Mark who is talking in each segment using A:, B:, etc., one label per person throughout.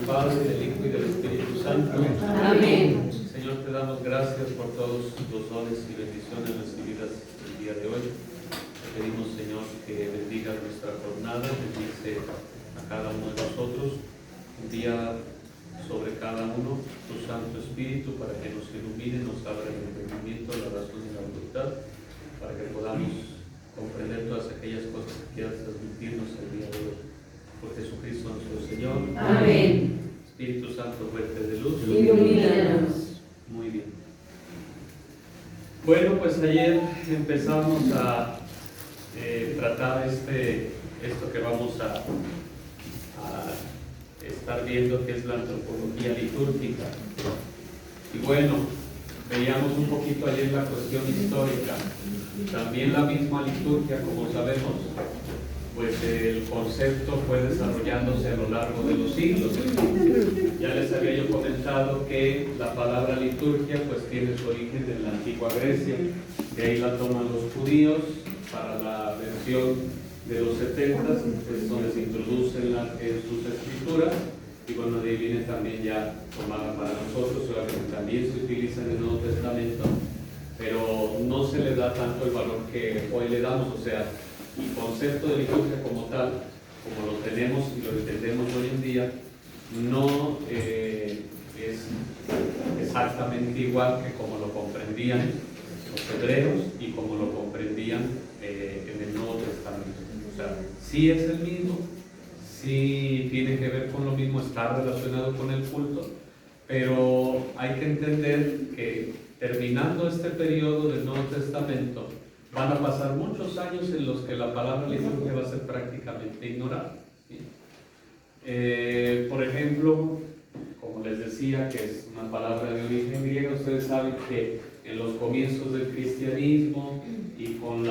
A: Padre, del Hijo y del Espíritu Santo.
B: Amén.
A: Señor, te damos gracias por todos los dones y bendiciones recibidas el día de hoy. Te pedimos, Señor, que bendiga nuestra jornada, bendice a cada uno de nosotros, envía sobre cada uno tu Santo Espíritu para que nos ilumine, nos abra el entendimiento, la razón y la voluntad, para que podamos comprender todas aquellas cosas que quieras transmitirnos el día de hoy. Por Jesucristo nuestro Señor.
B: Amén.
A: Espíritu Santo, fuerte de luz,
B: Ilumínanos.
A: Muy bien. Bueno, pues ayer empezamos a tratar esto que vamos a estar viendo, que es la antropología litúrgica. Y bueno, veíamos un poquito ayer la cuestión histórica. También la misma liturgia, como sabemos, pues el concepto fue desarrollándose a lo largo de los siglos. Ya les había yo comentado que la palabra liturgia pues tiene su origen en la antigua Grecia, de ahí la toman los judíos para la versión de los 70, es donde se introducen en sus escrituras, y bueno, de ahí viene también ya tomada para nosotros, que también se utiliza en el Nuevo Testamento, pero no se le da tanto el valor que hoy le damos. O sea, el concepto de liturgia como tal, como lo tenemos y lo entendemos hoy en día, no es exactamente igual que como lo comprendían los hebreos y como lo comprendían en el Nuevo Testamento. O sea, sí es el mismo, sí tiene que ver con lo mismo, está relacionado con el culto, pero hay que entender que terminando este periodo del Nuevo Testamento, van a pasar muchos años en los que la palabra liturgia va a ser prácticamente ignorada. ¿Sí? Por ejemplo, como les decía, que es una palabra de origen griego, ustedes saben que en los comienzos del cristianismo y con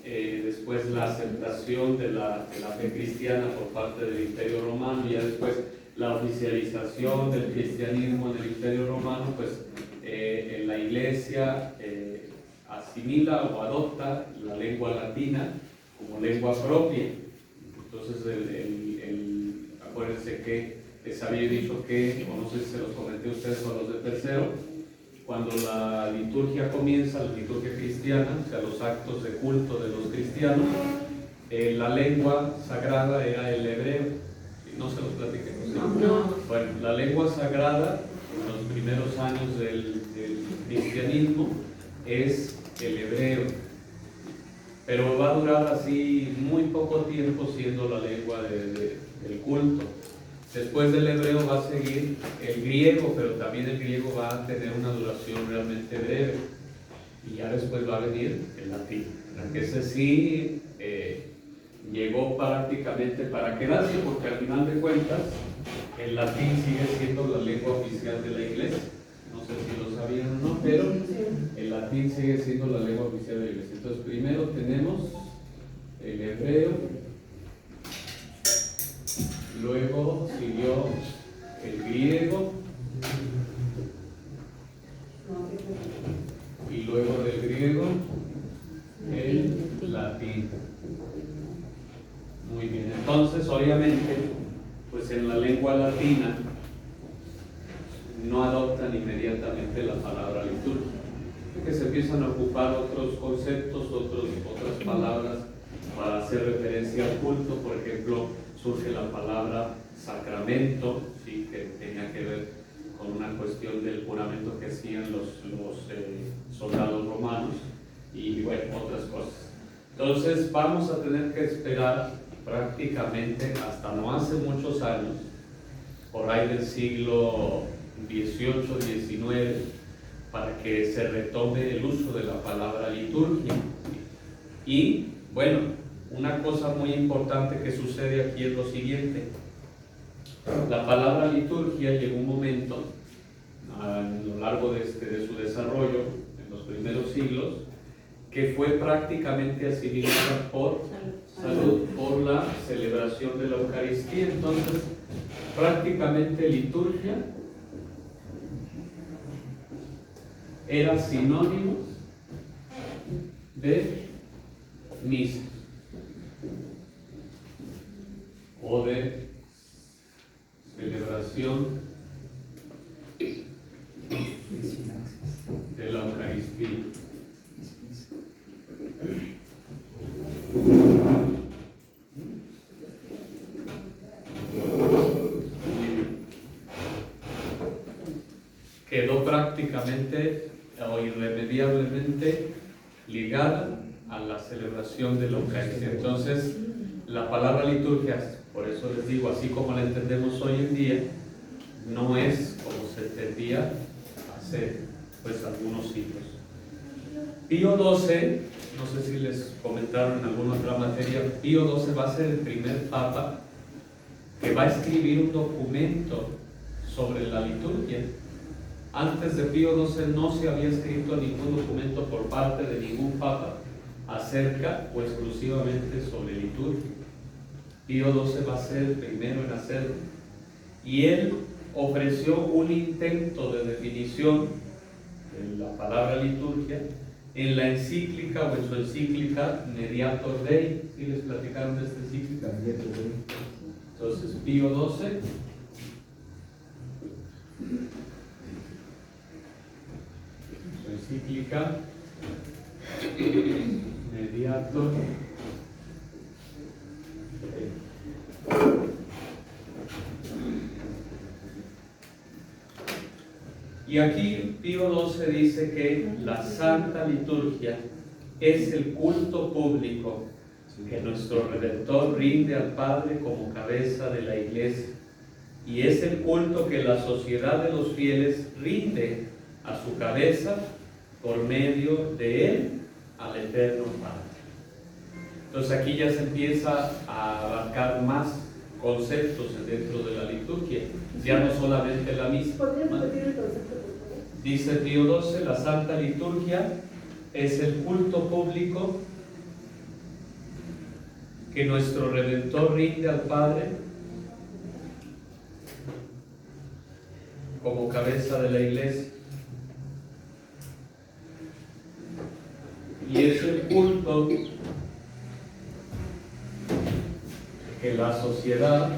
A: después la aceptación de la fe cristiana por parte del Imperio Romano, y ya después la oficialización del cristianismo en el Imperio Romano, pues en la Iglesia asimila o adopta la lengua latina como lengua propia. Entonces, acuérdense que les había dicho que, o no sé si se los comenté a ustedes o a los de tercero, cuando la liturgia comienza, la liturgia cristiana, o sea, los actos de culto de los cristianos, la lengua sagrada era el hebreo. No se los platiqué.
B: No.
A: Bueno, la lengua sagrada en los primeros años del cristianismo es el hebreo, pero va a durar así muy poco tiempo siendo la lengua del culto. Después del hebreo va a seguir el griego, pero también el griego va a tener una duración realmente breve, y ya después va a venir el latín, que ese sí llegó prácticamente para quedarse, porque al final de cuentas el latín sigue siendo la lengua oficial de la Iglesia. No sé si lo sabían o no, pero el latín sigue siendo la lengua oficial de la Iglesia. Entonces, primero tenemos el hebreo, luego siguió el griego, y luego del griego el latín. Muy bien, entonces obviamente pues en la lengua latina no adoptan inmediatamente la palabra liturgia, que se empiezan a ocupar otros conceptos, otras palabras para hacer referencia al culto. Por ejemplo, surge la palabra sacramento, ¿sí?, que tenía que ver con una cuestión del juramento que hacían los soldados romanos, y bueno, otras cosas. Entonces vamos a tener que esperar prácticamente hasta no hace muchos años, por ahí del siglo XVIII, XIX, para que se retome el uso de la palabra liturgia. Y bueno, una cosa muy importante que sucede aquí es lo siguiente: la palabra liturgia llegó un momento a lo largo de su desarrollo en los primeros siglos que fue prácticamente asimilada por la celebración de la Eucaristía. Entonces, prácticamente liturgia era sinónimo de misa o de celebración de la Eucaristía. Quedó prácticamente o irremediablemente ligada a la celebración de la Eucaristía. Entonces, la palabra liturgia, por eso les digo, así como la entendemos hoy en día, no es como se entendía hace pues algunos siglos. Pío XII, no sé si les comentaron en alguna otra materia, Pío XII va a ser el primer papa que va a escribir un documento sobre la liturgia. Antes de Pío XII no se había escrito ningún documento por parte de ningún papa acerca o exclusivamente sobre liturgia. Pío XII va a ser el primero en hacerlo. Y él ofreció un intento de definición de la palabra liturgia en la encíclica o en su encíclica Mediator Dei. ¿Sí les platicaron de esta encíclica? Entonces, Pío XII su encíclica Mediator Dei. Y aquí Pío XII dice que la Santa Liturgia es el culto público que nuestro Redentor rinde al Padre como cabeza de la Iglesia, y es el culto que la sociedad de los fieles rinde a su cabeza por medio de Él al Eterno Padre. Entonces aquí ya se empieza a abarcar más conceptos dentro de la liturgia, ya no solamente la misa.
C: ¿Podrías repetir el concepto, por favor?
A: Dice Pío XII, la Santa Liturgia es el culto público que nuestro Redentor rinde al Padre como cabeza de la Iglesia, y es el culto que la sociedad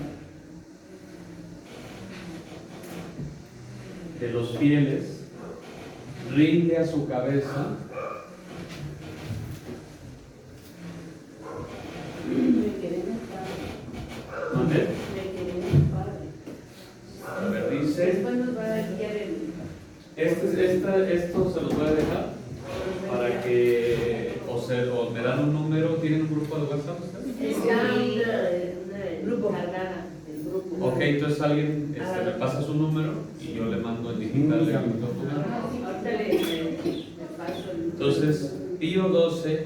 A: de los fieles rinde a su cabeza ¿dónde? A ver, dice
C: Después nos va a guiar el...
A: esto se los voy a dejar para que o me dan un número. ¿Tienen un grupo de WhatsApp ustedes?
C: Está una grupo cargada del grupo.
A: Ok, entonces alguien le pasa su número y yo le mando el digital de algún documento.
C: Ahorita le paso el...
A: Entonces, Pío XII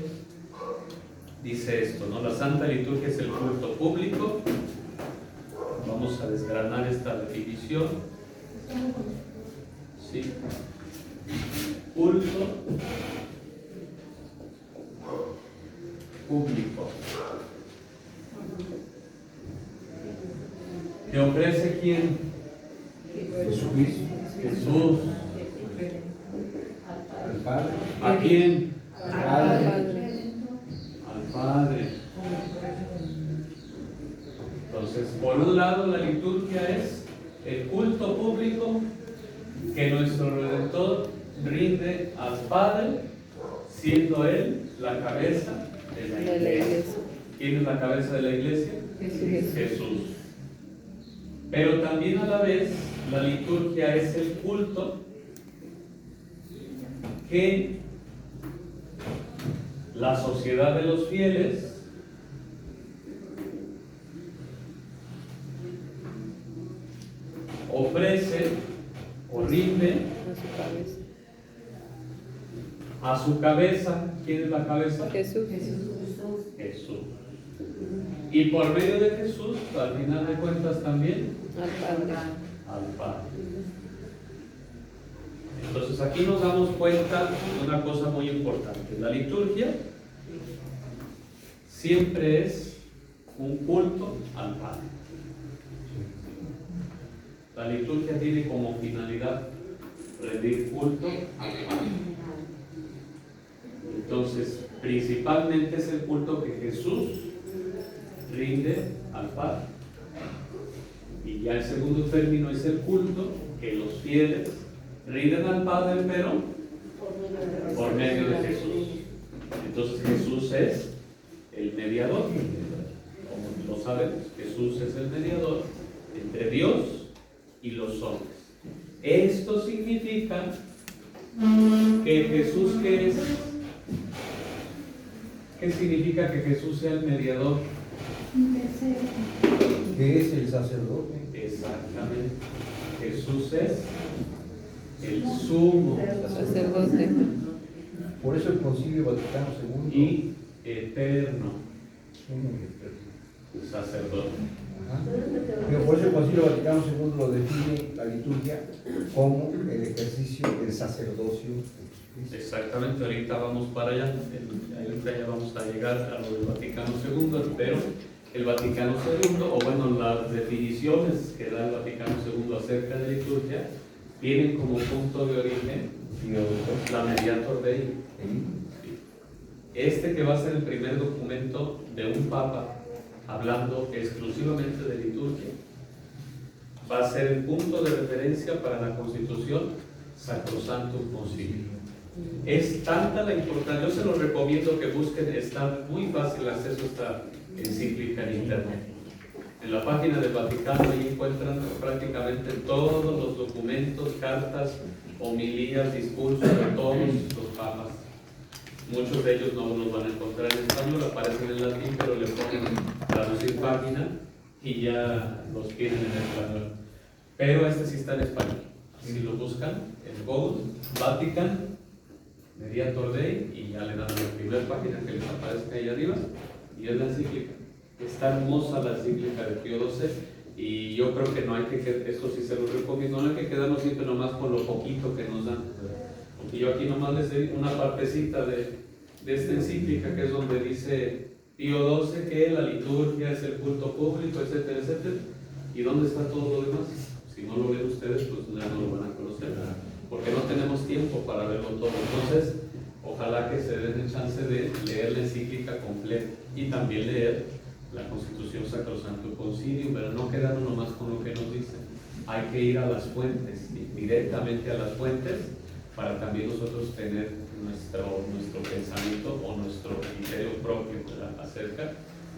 A: dice esto, ¿no? La Santa Liturgia es el culto público. Vamos a desgranar esta definición. Sí. Culto público. ¿Te ofrece quién?
D: Jesucristo,
A: Jesús.
D: al Padre,
A: ¿A quién?
D: al Padre,
A: Al Padre. Entonces, por un lado, la liturgia es el culto público que nuestro Redentor rinde al Padre, siendo Él la cabeza de la Iglesia. ¿Quién es la cabeza de la Iglesia? Jesús. Pero también a la vez, la liturgia es el culto que la sociedad de los fieles ofrece o rinde a su cabeza. ¿Quién es la cabeza?
B: Jesús.
A: Jesús. Y por medio de Jesús, al final de cuentas también,
B: Al Padre.
A: al Padre. Entonces aquí nos damos cuenta de una cosa muy importante. La liturgia siempre es un culto al Padre. La liturgia tiene como finalidad rendir culto al Padre. Entonces, principalmente es el culto que Jesús rinde al Padre. Y Y ya el segundo término es el culto, que los fieles rinden al Padre, pero por medio de Jesús. Entonces Jesús es el mediador. Como lo sabemos, Jesús es el mediador entre Dios y los hombres. Esto significa que Jesús, ¿qué es? ¿Qué significa que Jesús sea el mediador?
D: Que es el sacerdote.
A: Exactamente. Jesús es el sumo
B: Sacerdote.
D: Por eso el Concilio Vaticano II.
A: y eterno sacerdote.
D: Ajá. Pero por eso el Concilio Vaticano II lo define la liturgia como el ejercicio del sacerdocio de Jesucristo.
A: Exactamente, ahorita vamos para allá. Ahorita ya vamos a llegar a lo del Vaticano II, pero el Vaticano II, o bueno, las definiciones que da el Vaticano II acerca de liturgia, tienen como punto de origen la Mediator Dei. Este que va a ser el primer documento de un papa hablando exclusivamente de liturgia, va a ser el punto de referencia para la Constitución Sacrosanctum Concilium. Es tanta la importancia, yo se los recomiendo que busquen, está muy fácil acceso a esta encíclica en internet. En la página del Vaticano ahí encuentran prácticamente todos los documentos, cartas, homilías, discursos de todos los papas. Muchos de ellos no los van a encontrar en español, aparecen en latín, pero le ponen traducir página y ya los tienen en español. Pero este sí está en español. Si lo buscan en Google, Vatican, Mediator Dei, y ya le dan a la primera página que les aparezca ahí arriba, y es la encíclica. Está hermosa la encíclica de Pío XII, y yo creo que no hay que, esto sí se lo recomiendo, no hay que quedarnos siempre nomás con lo poquito que nos dan. Porque yo aquí nomás les doy una partecita de esta encíclica, que es donde dice Pío XII que la liturgia es el culto público, etcétera, etcétera. ¿Y dónde está todo lo demás? Si no lo leen ustedes, pues ya no lo van a conocer, porque no tenemos tiempo para verlo todo. Entonces, ojalá que se den el chance de leer la encíclica completa y también leer la Constitución Sacrosanctum Concilium, pero no quedarnos nomás con lo que nos dicen. Hay que ir a las fuentes, directamente a las fuentes, para también nosotros tener nuestro pensamiento o nuestro criterio propio acerca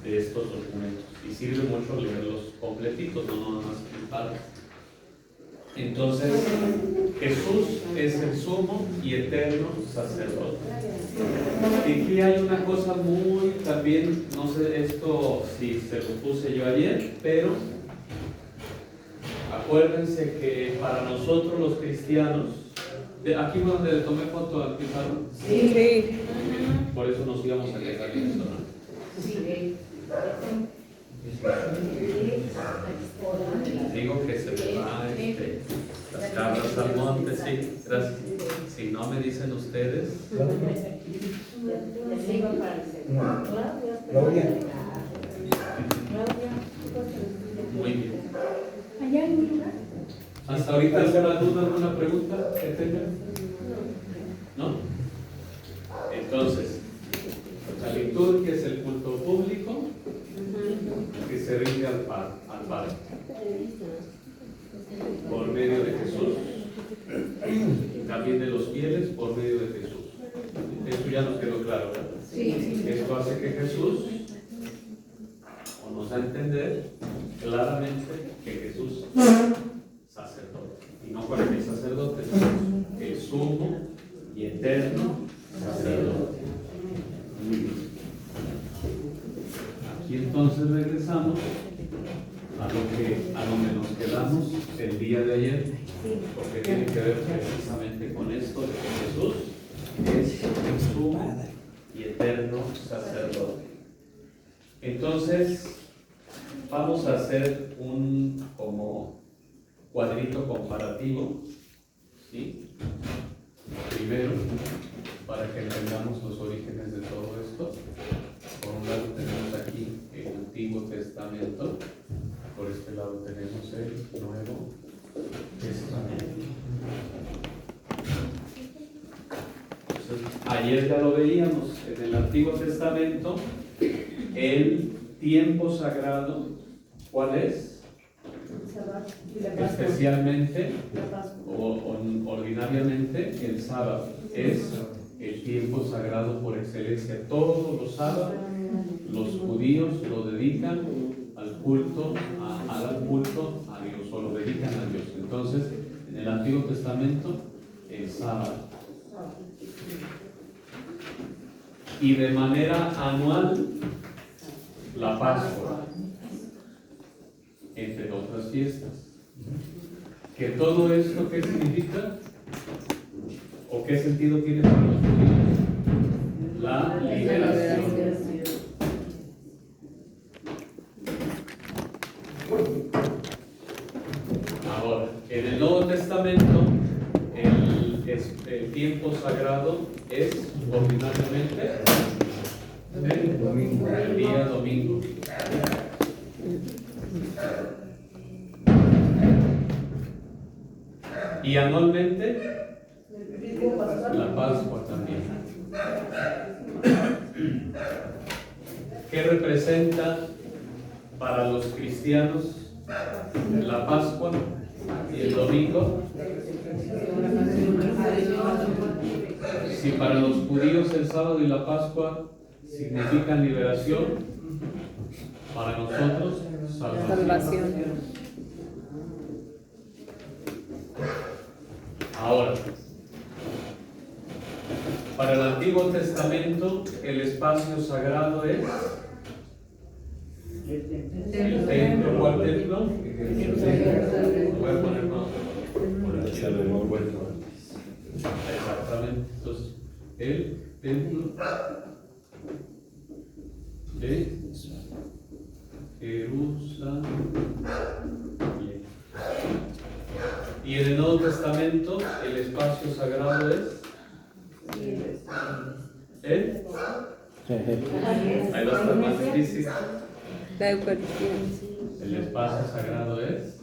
A: de estos documentos. Y sirve mucho leerlos completitos, no nomás partes. Entonces, Jesús es el sumo y eterno sacerdote. Y aquí hay una cosa muy, también, no sé esto si se lo puse yo ayer, pero acuérdense que para nosotros los cristianos, aquí fue donde le tomé foto al pizarro.
B: Sí.
A: Por eso nos íbamos a quedar en eso, ¿no?
C: Sí.
A: Digo que se me va las cabras al monte, sí, gracias. Si no me dicen ustedes,
D: Claudia.
A: muy bien.
B: ¿Allá hay un lugar?
A: ¿Hasta ahorita alguna duda, alguna pregunta que tengan? ¿No? Entonces, la liturgia es el culto público que se rinde al Padre por medio de Jesús, y también de los fieles por medio de Jesús. Eso ya nos quedó claro, ¿verdad?
B: Sí.
A: Esto hace que Jesús nos da a entender claramente que Jesús es sacerdote, y no cualquier sacerdote, sino el sumo y eterno sacerdote. Muy bien. Aquí entonces regresamos a donde nos quedamos el día de ayer, porque tiene que ver precisamente con esto de que Jesús es el sumo y eterno sacerdote. Entonces, vamos a hacer un como cuadrito comparativo, ¿sí? Primero, para que entendamos los orígenes de todo esto. Por un lado tenemos aquí el Antiguo Testamento, por este lado tenemos el Nuevo Testamento. Entonces, ayer ya lo veíamos en el Antiguo Testamento, el tiempo sagrado, ¿cuál es? especialmente o ordinariamente el sábado. Es el tiempo sagrado por excelencia. Todos los sábados los judíos lo dedican al culto, al culto a Dios, o lo dedican a Dios. Entonces, en el Antiguo Testamento, el sábado. Y de manera anual, la Pascua, entre otras fiestas. ¿Que todo esto qué significa? ¿O qué sentido tiene para los judíos? La liberación. Ahora, en el Nuevo Testamento, el tiempo sagrado es ordinariamente el día domingo. Y anualmente la Pascua también. ¿Qué representa para los cristianos la Pascua y el domingo? Si para los judíos el sábado y la Pascua significan liberación, para nosotros salvación. Ahora, para el Antiguo Testamento el espacio sagrado es el templo. ¿Cuál templo? Voy a poner por aquí. Exactamente. Entonces, el templo de Jerusalén. Y en el Nuevo Testamento el espacio sagrado es ahí va a estar más difícil.
B: La Eucaristía.
A: El espacio sagrado es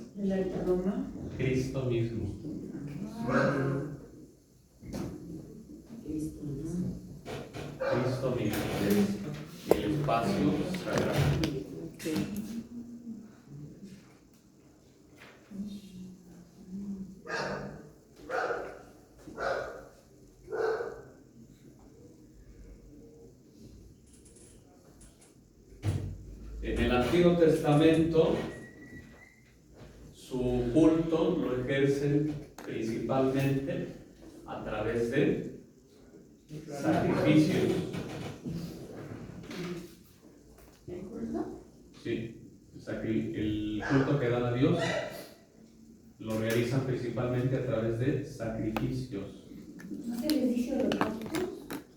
A: Cristo mismo. Cristo mismo. El espacio sagrado. En el Antiguo Testamento, su culto lo ejercen principalmente a través de sacrificios. Sí, el culto que dan a Dios lo realizan principalmente a través de sacrificios.
C: ¿No se les dice holocaustos?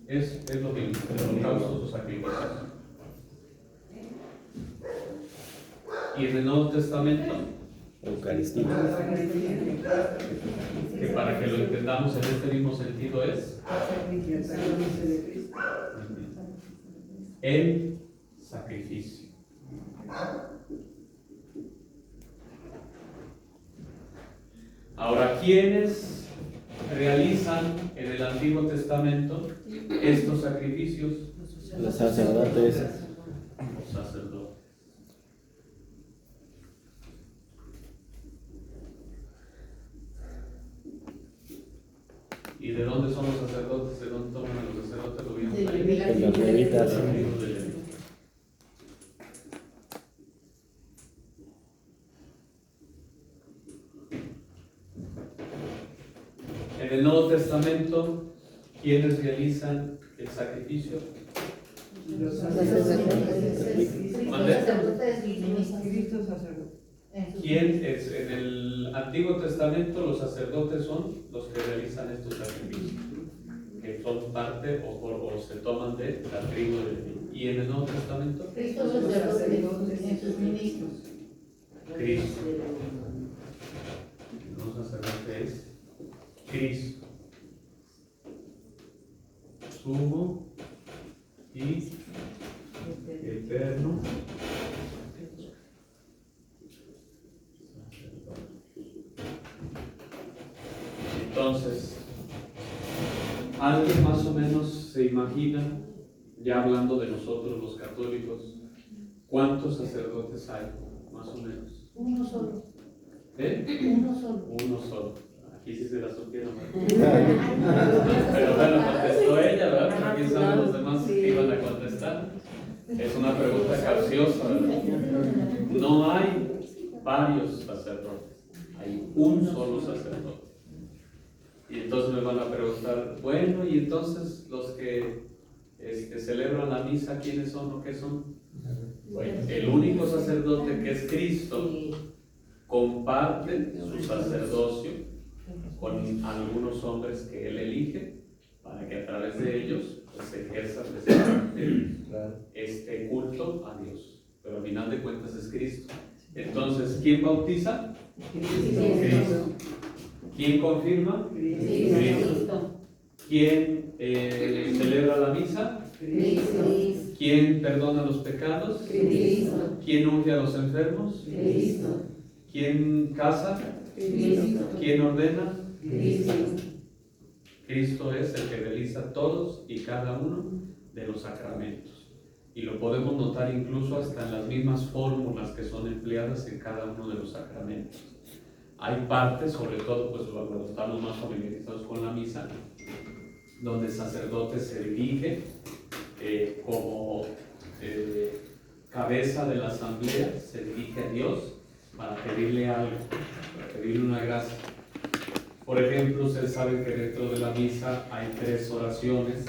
A: Es lo mismo, holocaustos o sacrificios. Y en el Nuevo Testamento,
E: Eucaristía.
A: que para que lo entendamos en este mismo sentido es el sacrificio. Ahora, ¿quiénes realizan en el Antiguo Testamento estos sacrificios?
E: Los sacerdotes.
A: Los sacerdotes. ¿Y de dónde son los sacerdotes? ¿De dónde toman a los sacerdotes? Lo vimos ahí.
E: De los levitas.
A: De los libros de Levítico. En el Nuevo Testamento, ¿quiénes realizan el sacrificio?
B: Los sacerdotes.
A: ¿Mande? ¿Quién es? En el Antiguo Testamento los sacerdotes son los que realizan estos sacrificios, que son parte o se toman de la tribu de Leví. ¿Y en el Nuevo Testamento?
C: Cristo sacerdotes en sus ministros.
A: Cristo. No sacerdote es Cristo, sumo y eterno. Entonces, ¿alguien más o menos se imagina, ya hablando de nosotros los católicos, cuántos sacerdotes hay, más o menos?
C: Uno solo. Uno solo.
A: Uno solo. Aquí sí se la supieron. Pero bueno, contestó ella, ¿verdad? Pero aquí saben los demás que iban a contestar. Es una pregunta capciosa, ¿verdad? No hay varios sacerdotes, hay un solo sacerdote. Y entonces me van a preguntar, bueno, y entonces los que celebran la misa, ¿quiénes son o qué son? Bueno, el único sacerdote, que es Cristo, comparte su sacerdocio con algunos hombres que él elige para que a través de ellos pues, se ejerza precisamente este culto a Dios. Pero al final de cuentas es Cristo. Entonces, ¿quién bautiza? Cristo. ¿Quién confirma? Cristo. ¿Quién celebra la misa?
C: Cristo.
A: ¿Quién perdona los pecados?
C: Cristo.
A: ¿Quién unge a los enfermos?
C: Cristo.
A: ¿Quién casa?
C: Cristo.
A: ¿Quién ordena?
C: Cristo.
A: Cristo es el que realiza todos y cada uno de los sacramentos. Y lo podemos notar incluso hasta en las mismas fórmulas que son empleadas en cada uno de los sacramentos. Hay partes, sobre todo pues cuando estamos más familiarizados con la misa, donde el sacerdote se dirige como cabeza de la asamblea, se dirige a Dios para pedirle algo, para pedirle una gracia. Por ejemplo, ustedes saben que dentro de la misa hay 3 oraciones,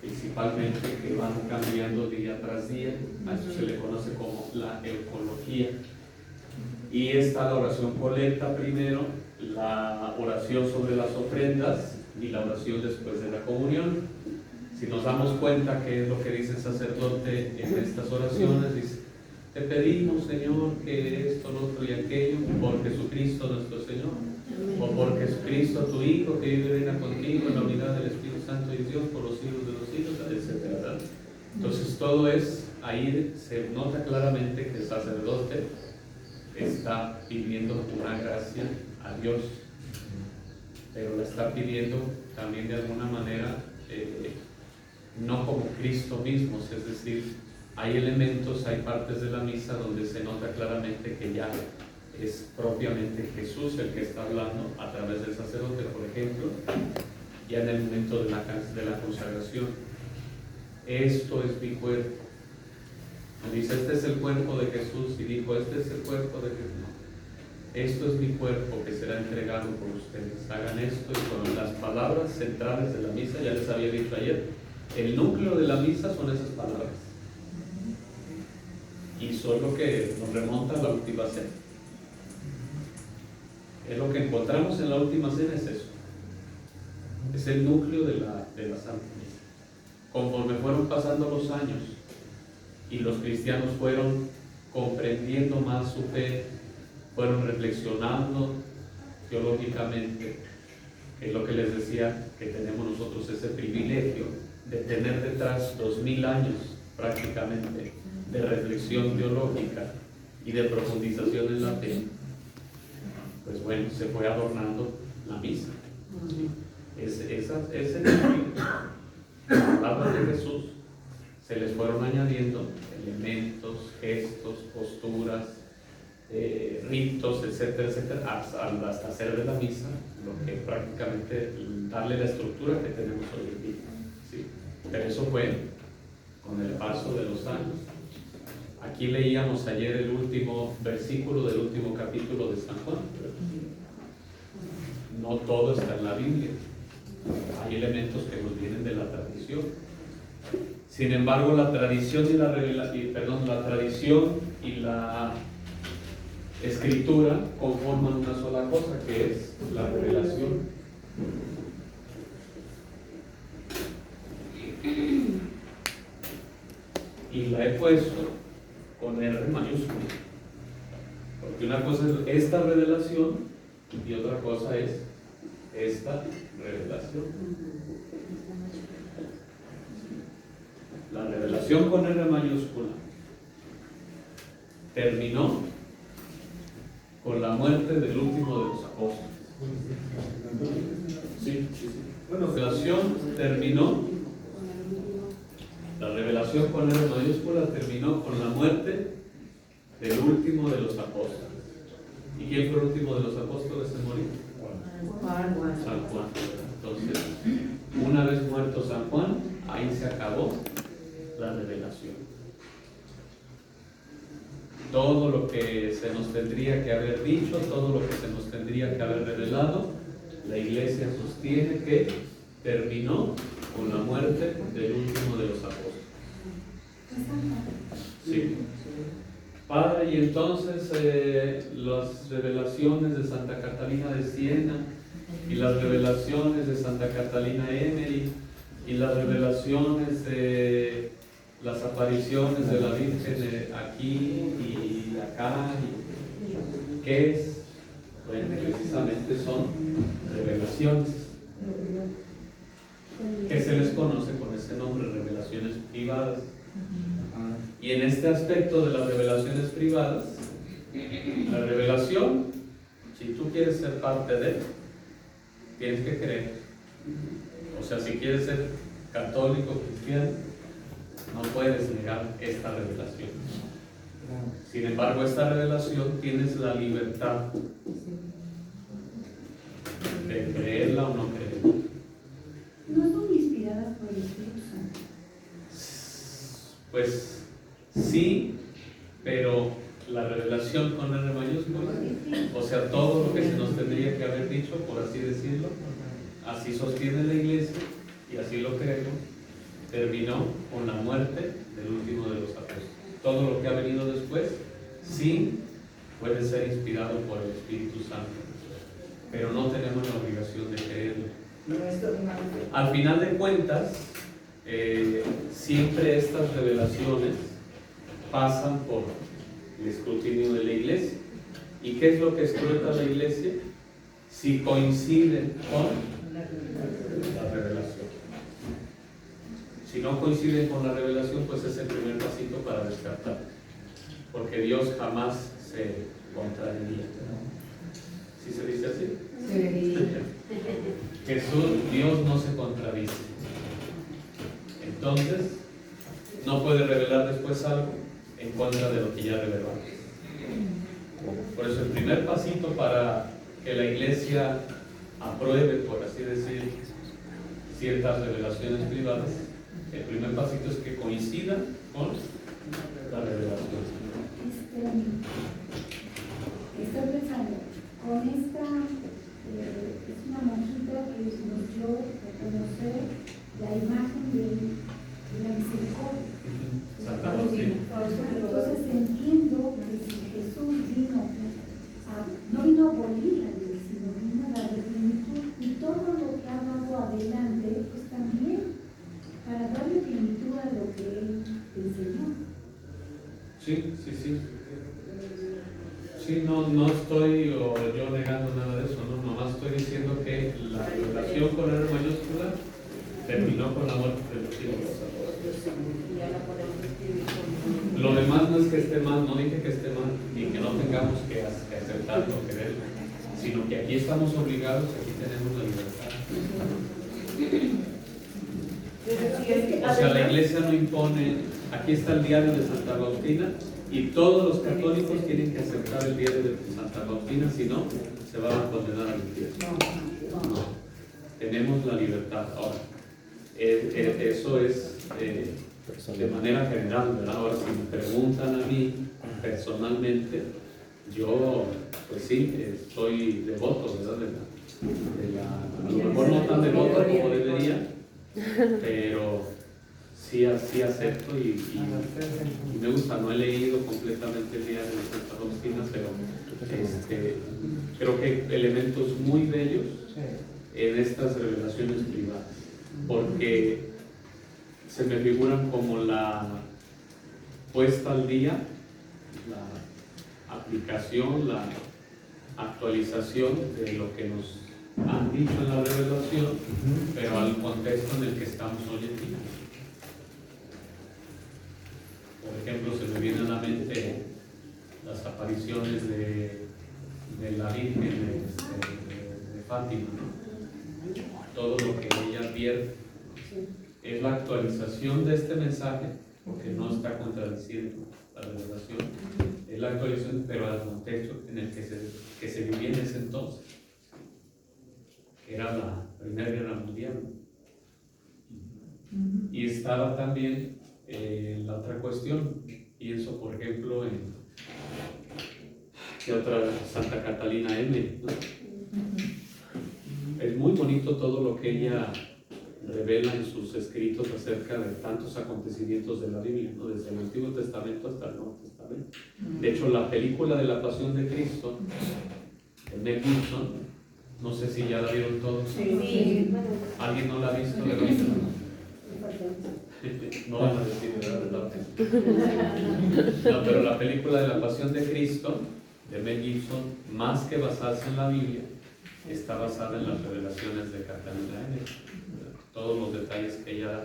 A: principalmente, que van cambiando día tras día. A eso se le conoce como la eucología. Y está la oración colecta primero, la oración sobre las ofrendas y la oración después de la comunión. Si nos damos cuenta qué es lo que dice el sacerdote en estas oraciones, dice: te pedimos, Señor, que esto, lo otro y aquello, por Jesucristo nuestro Señor, o por Jesucristo tu Hijo, que vive y reina contigo en la unidad del Espíritu Santo y Dios por los siglos de los siglos, etc. Entonces todo es, ahí se nota claramente que el sacerdote está pidiendo una gracia a Dios, pero la está pidiendo también de alguna manera, no como Cristo mismo, es decir, hay elementos, hay partes de la misa donde se nota claramente que ya es propiamente Jesús el que está hablando a través del sacerdote. Por ejemplo, ya en el momento de la consagración, esto es mi cuerpo. Dice, este es el cuerpo de Jesús, y dijo, este es el cuerpo de Jesús. No. Esto es mi cuerpo que será entregado por ustedes. Hagan esto, y con las palabras centrales de la misa, ya les había dicho ayer, el núcleo de la misa son esas palabras. Y son lo que nos remonta a la última cena. Es lo que encontramos en la última cena, es eso. Es el núcleo de la Santa Misa. Conforme fueron pasando los años y los cristianos fueron comprendiendo más su fe, fueron reflexionando teológicamente, es lo que les decía, que tenemos nosotros ese privilegio de tener detrás 2000 años prácticamente de reflexión teológica y de profundización en la fe. Pues bueno, se fue adornando la misa. Ese las palabras de Jesús se les fueron añadiendo elementos, gestos, posturas, ritos, etcétera, etcétera, hasta hacer de la misa lo que prácticamente darle la estructura que tenemos hoy en día. ¿Sí? Pero eso fue con el paso de los años. Aquí leíamos ayer el último versículo del último capítulo de San Juan. No todo está en la Biblia. Hay elementos que nos vienen de la tradición. Sin embargo, la tradición y la tradición y la escritura conforman una sola cosa, que es la revelación. Y la he puesto con R mayúscula, porque una cosa es esta revelación y otra cosa es esta revelación. La revelación con R mayúscula terminó con la muerte del último de los apóstoles. Sí. La revelación terminó. La revelación con R mayúscula terminó con la muerte del último de los apóstoles. ¿Y quién fue el último de los apóstoles en morir?
C: Juan.
A: San Juan. Entonces, una vez muerto San Juan, ahí se acabó la revelación. Todo lo que se nos tendría que haber dicho, todo lo que se nos tendría que haber revelado, la Iglesia sostiene que terminó con la muerte del último de los apóstoles. Sí. Padre, y entonces las revelaciones de Santa Catalina de Siena y las revelaciones de Santa Catalina Emery y las revelaciones de las apariciones de la Virgen aquí y acá, ¿qué es? Bueno, precisamente son revelaciones que se les conoce con ese nombre, revelaciones privadas. Y en este aspecto de las revelaciones privadas, la revelación, si tú quieres ser parte de él, tienes que creer. O sea, si quieres ser católico, cristiano, no puedes negar esta revelación. Sin embargo, esta revelación tienes la libertad de creerla o no creerla.
F: ¿No son inspiradas por el Espíritu Santo?
A: Pues sí, pero la revelación con R mayúscula, o sea, todo lo que se nos tendría que haber dicho, por así decirlo, así sostiene la Iglesia y así lo creemos, terminó con la muerte del último de los apóstoles. Todo lo que ha venido después, sí, puede ser inspirado por el Espíritu Santo, pero no tenemos la obligación de creerlo. Al final de cuentas, siempre estas revelaciones pasan por el escrutinio de la Iglesia. ¿Y qué es lo que escruta la Iglesia? Si coinciden con la revelación. Si no coinciden con la revelación, pues es el primer pasito para descartar, porque Dios jamás se contradiría. ¿Sí se dice así?
C: Sí.
A: Dios no se contradice. Entonces, no puede revelar después algo en contra de lo que ya reveló. Por eso el primer pasito para que la Iglesia apruebe, por así decir, ciertas revelaciones privadas, el primer pasito es que coincida con la revelación.
F: Estoy pensando, con esta, es una monjita que nos dio a conocer la imagen de la misericordia.
A: Santa Faustina.
F: Entonces entiendo que si Jesús vino, no vino a abolir la ley, sino vino a darle plenitud, y todo lo que ha dado adelante, pues también para darle plenitud a lo que Él enseñó.
A: Sí. Sí, no estoy yo negando nada de eso, no, nomás estoy diciendo que la revelación con R mayúscula terminó con la muerte de los hijos de los apóstoles. Lo demás no es que esté mal, no dije que esté mal, ni que no tengamos que aceptarlo, quererlo, sino que aquí estamos obligados, aquí tenemos la libertad. O sea, la Iglesia no impone, aquí está el diario de Santa Faustina, y todos los católicos tienen que aceptar el diario de Santa Faustina, si no, se van a condenar al infierno. No, tenemos la libertad. Ahora, eso es de manera general, ¿verdad? Ahora, si me preguntan a mí personalmente, yo, pues sí, soy devoto, ¿verdad? A lo mejor no tan devoto como debería, pero sí acepto y me gusta. No he leído completamente el diario de Santa Faustina, pero creo que hay elementos muy bellos en estas revelaciones privadas, porque se me figuran como la puesta al día, la aplicación, la actualización de lo que nos han dicho en la revelación, pero al contexto en el que estamos hoy en día. Por ejemplo, se me vienen a la mente las apariciones de la Virgen de Fátima, ¿no? Todo lo que ella advierte es la actualización de este mensaje, porque no está contradiciendo la revelación, es la actualización, pero al contexto en el que se vivía en ese entonces, que era la Primera Guerra Mundial. Y estaba también la otra cuestión, pienso por ejemplo en otra Santa Catalina M, ¿no? Es muy bonito todo lo que ella revela en sus escritos acerca de tantos acontecimientos de la Biblia, ¿no? Desde el Antiguo Testamento hasta el Nuevo Testamento. De hecho, la película de la Pasión de Cristo, de Mel Gibson, no sé si ya la vieron todos.
C: Sí.
A: ¿Alguien no la ha visto? No van a decir, ¿verdad? No, pero la película de la Pasión de Cristo, de Mel Gibson, más que basarse en la Biblia, está basada en las revelaciones de Catalina M. Todos los detalles que ella da.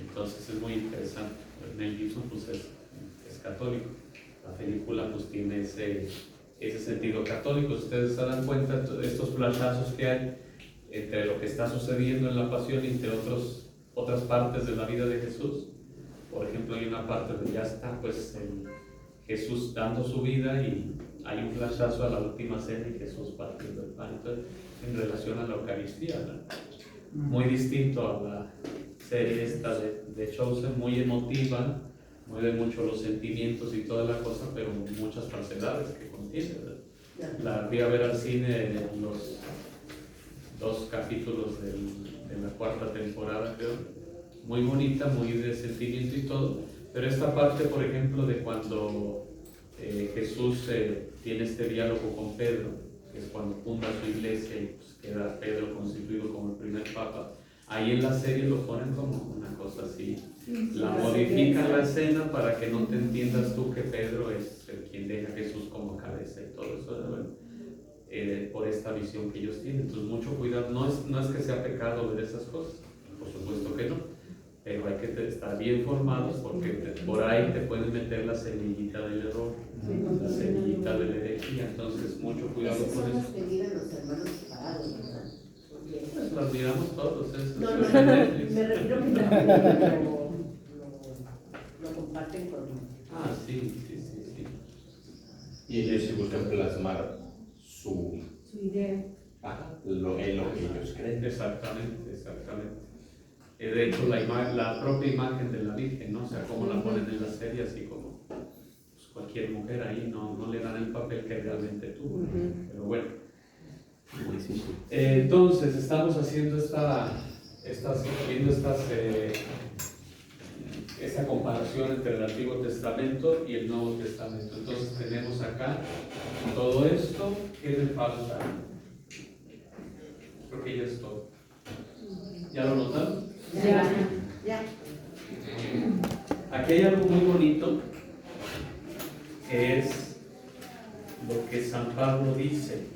A: Entonces es muy interesante. Mel Gibson pues es católico. La película pues tiene ese sentido católico. Ustedes se dan cuenta de estos flashazos que hay entre lo que está sucediendo en la pasión y entre otras partes de la vida de Jesús. Por ejemplo, hay una parte donde ya está pues Jesús dando su vida y hay un flashazo a la última cena y Jesús partiendo el pan. Entonces, en relación a la Eucaristía, ¿verdad? Muy distinto a la serie esta de Chosen, muy emotiva, mueve mucho los sentimientos y toda la cosa, pero muchas falsedades que contiene, ¿verdad? La fui a ver al cine en los 2 capítulos de la 4ª temporada, creo. Muy bonita, muy de sentimiento y todo, pero esta parte, por ejemplo, de cuando Jesús tiene este diálogo con Pedro, que es cuando funda su iglesia y pues, queda Pedro constituido como el primer papa, ahí en la serie lo ponen como una cosa así, la modifican la escena para que no te entiendas tú que Pedro es el quien deja a Jesús como cabeza y todo eso, bueno, por esta visión que ellos tienen. Entonces mucho cuidado, no es que sea pecado ver esas cosas, por supuesto que no, pero hay que estar bien formados porque por ahí te pueden meter la semillita del error, la semillita de la herejía. Entonces mucho cuidado con eso.
C: Son las que miran los hermanos separados, ¿verdad?
A: Pues las miramos todos,
C: No, me refiero que también lo comparten con...
A: Ah, sí.
G: Y ellos sí buscan plasmar su
F: idea.
G: en lo que ellos creen.
A: Exactamente. De hecho, la propia imagen de la Virgen, ¿no? O sea, como la ponen en la serie, así como pues, cualquier mujer ahí, no le dan el papel que realmente tuvo. Pero bueno. Entonces, estamos haciendo esta comparación entre el Antiguo Testamento y el Nuevo Testamento. Entonces, tenemos acá todo esto. ¿Qué le falta? Creo que ya es todo. ¿Ya lo notaron?
C: Ya.
A: Aquí hay algo muy bonito que es lo que San Pablo dice.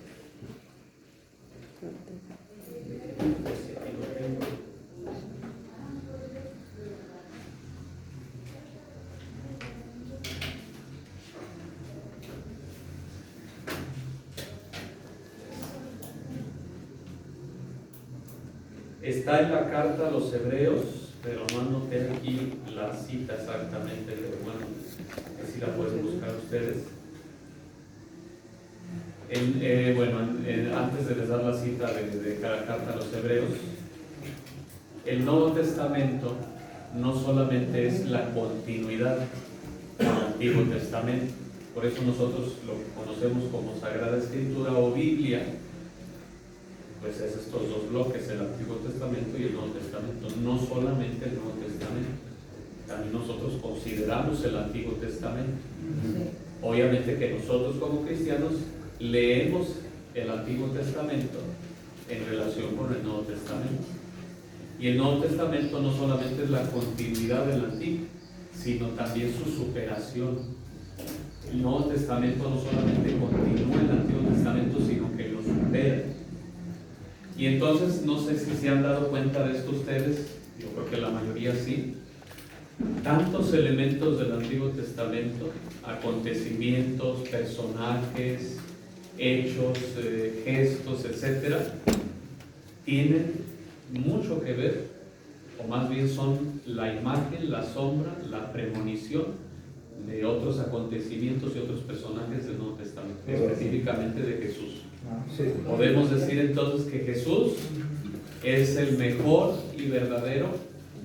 A: Está en la carta a los Hebreos, pero no anoté aquí la cita exactamente, pero bueno, así la pueden buscar ustedes. Antes de les dar la cita de cada carta a los Hebreos, el Nuevo Testamento no solamente es la continuidad del Antiguo Testamento, por eso nosotros lo que conocemos como Sagrada Escritura o Biblia, pues es estos 2 bloques, el Antiguo Testamento y el Nuevo Testamento, no solamente el Nuevo Testamento, también nosotros consideramos el Antiguo Testamento. Obviamente que nosotros como cristianos leemos el Antiguo Testamento en relación con el Nuevo Testamento. Y el Nuevo Testamento no solamente es la continuidad del Antiguo, sino también su superación. El Nuevo Testamento no solamente continúa el Antiguo Testamento, sino que lo supera. Y entonces, no sé si se han dado cuenta de esto ustedes, yo creo que la mayoría sí, tantos elementos del Antiguo Testamento, acontecimientos, personajes, hechos, gestos, etcétera, tienen mucho que ver, o más bien son la imagen, la sombra, la premonición de otros acontecimientos y otros personajes del Nuevo Testamento, específicamente de Jesús.
D: Sí.
A: Podemos decir entonces que Jesús es el mejor y verdadero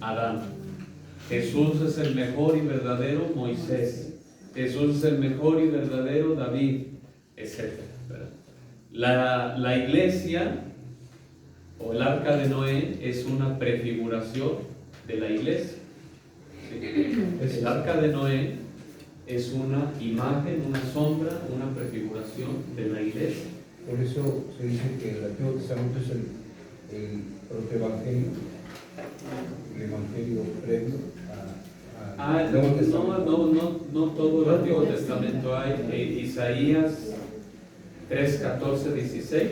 A: Adán. Jesús es el mejor y verdadero Moisés. Jesús es el mejor y verdadero David, etc. La iglesia o el arca de Noé es una prefiguración de la iglesia. ¿Sí? El arca de Noé es una imagen, una sombra, una prefiguración de la iglesia.
D: Por eso se dice que el Antiguo Testamento es el protoevangelio, el evangelio previo al Nuevo Testamento.
A: No todo el Antiguo Testamento. Hay Isaías 3, 14, 16.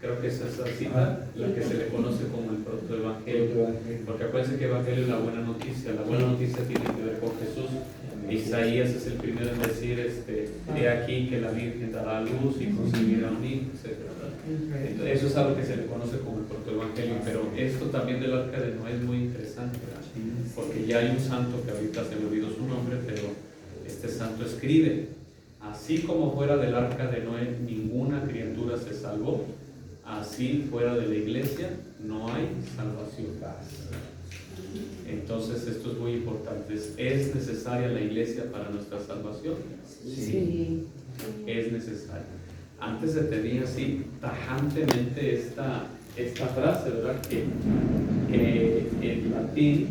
A: Creo que es esa cita, la que se le conoce como el protoevangelio. Porque acuérdense que evangelio es la buena noticia. La buena noticia tiene que ver con Jesús. Isaías es el primero en decir, de aquí que la Virgen dará a luz y concebirá un hijo, etc. Entonces, eso es algo que se le conoce como el protoevangelio. Pero esto también del arca de Noé es muy interesante, ¿verdad? Porque ya hay un santo que ahorita se me olvidó su nombre, pero este santo escribe: así como fuera del arca de Noé ninguna criatura se salvó, así fuera de la iglesia no hay salvación. Entonces esto es muy importante. ¿Es necesaria la iglesia para nuestra salvación?
B: Sí.
A: Es necesaria. Antes se tenía así tajantemente esta frase, ¿verdad? Que en latín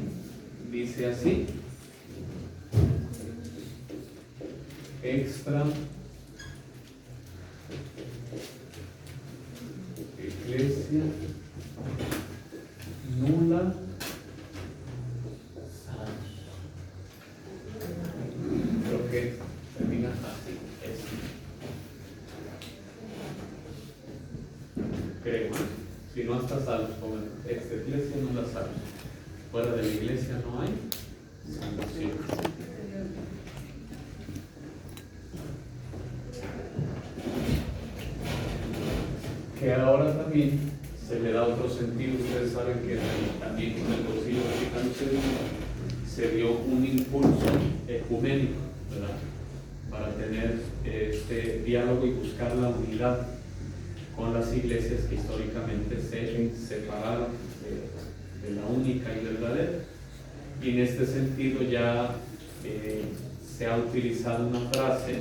A: dice así: extra iglesia nulla salus. Creo que termina así. Creo, si no está salus, como esta iglesia no la salus. Fuera de la iglesia no hay salvación. Que ahora también se le da otro sentido. Ustedes saben que también con el Concilio Vaticano II se dio un impulso ecuménico, ¿verdad? Para tener este diálogo y buscar la unidad con las iglesias que históricamente se separaron de la única y verdadera. Y en este sentido ya se ha utilizado una frase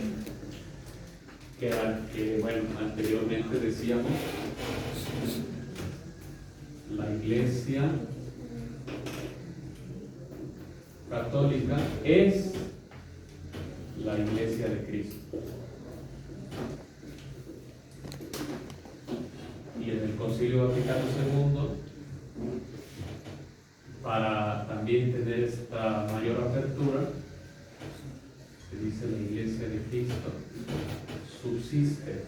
A: que bueno, anteriormente decíamos: la iglesia católica es la iglesia de Cristo. Y en el Concilio Vaticano II, para también tener esta mayor apertura, se dice: la iglesia de Cristo subsiste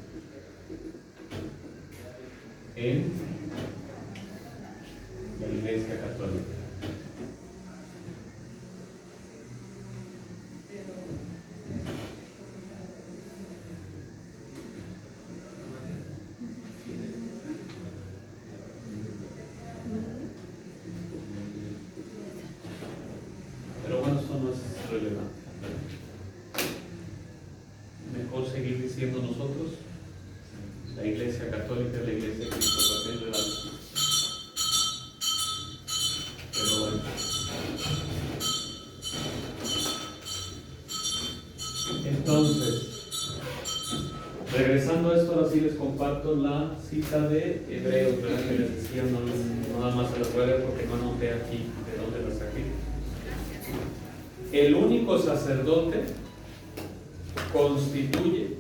A: en la iglesia católica. Pero bueno, esto no es relevante. Mejor seguir diciendo nosotros: la iglesia católica es la iglesia de Cristo, papel de la luz. Pero bueno. Entonces, regresando a esto, ahora sí les comparto la cita de Hebreos, ¿verdad? Que les decía, no nada más se la voy a leer porque no anoté aquí de dónde la saqué. El único sacerdote constituye,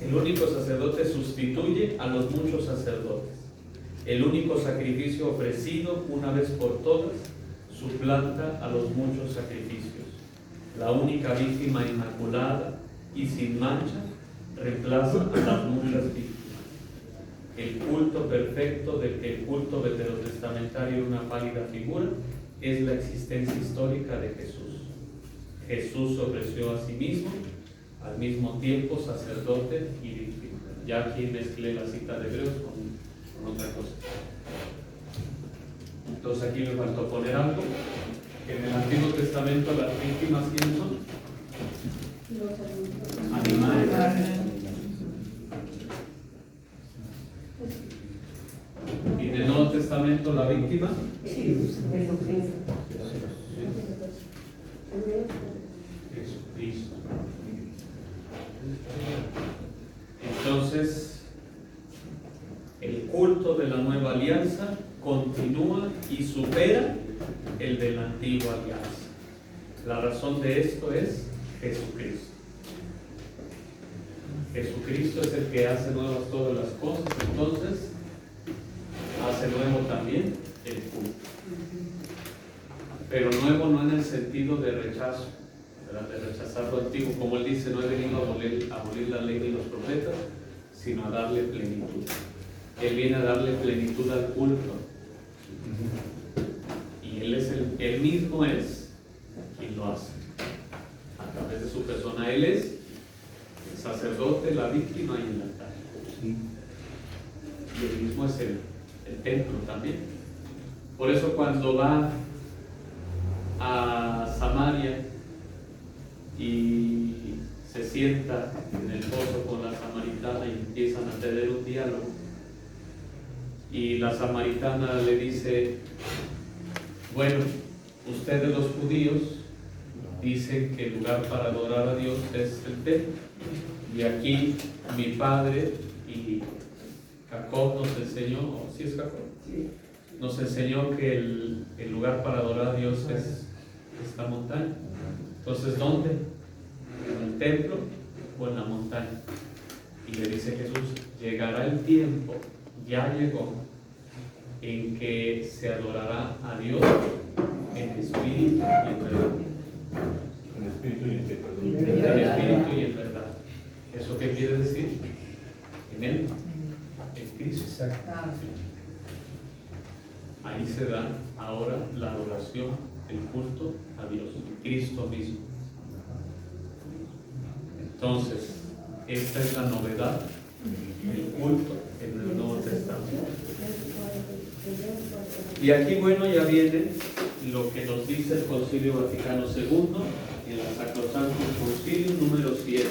A: el único sacerdote sustituye a los muchos sacerdotes. El único sacrificio ofrecido una vez por todas suplanta a los muchos sacrificios. La única víctima inmaculada y sin mancha reemplaza a las muchas víctimas. El culto perfecto del que el culto veterotestamentario es una pálida figura es la existencia histórica de Jesús. Jesús se ofreció a sí mismo, al mismo tiempo sacerdote y víctima. Ya aquí mezclé la cita de Hebreos con otra cosa. Entonces aquí me faltó poner algo. En el Antiguo Testamento las víctimas, ¿quiénes son? Animales. Y en el Nuevo Testamento la víctima. Jesucristo. Entonces, el culto de la nueva alianza continúa y supera el de la antigua alianza. La razón de esto es Jesucristo. Jesucristo es el que hace nuevas todas las cosas, entonces hace nuevo también el culto. Pero nuevo no en el sentido de rechazo, ¿verdad? De rechazar lo antiguo, como él dice, no he venido a abolir la ley ni los profetas, sino a darle plenitud. Él viene a darle plenitud al culto. Y él mismo es quien lo hace. A través de su persona, él es el sacerdote, la víctima y el altar. Y él mismo es el templo también. Por eso cuando va a Samaria y se sienta en el pozo con la samaritana y empiezan a tener un diálogo, y la samaritana le dice: bueno, ustedes los judíos dicen que el lugar para adorar a Dios es el templo, y aquí mi padre y Jacob nos enseñó, ¿sí es Jacob? Sí. Nos enseñó que el lugar para adorar a Dios es esta montaña. Entonces, ¿dónde? ¿En el templo o en la montaña? Y le dice Jesús: llegará el tiempo, ya llegó, en que se adorará a Dios en espíritu y en verdad.
D: En espíritu y en
A: En espíritu y en verdad. ¿Eso qué quiere decir? En Él, en Cristo.
D: Exacto.
A: Ahí se da ahora la adoración, el culto a Dios, Cristo mismo. Entonces, esta es la novedad, el culto en el Nuevo Testamento. Y aquí, bueno, ya viene lo que nos dice el Concilio Vaticano II en la Sacrosanctum Concilium número 7.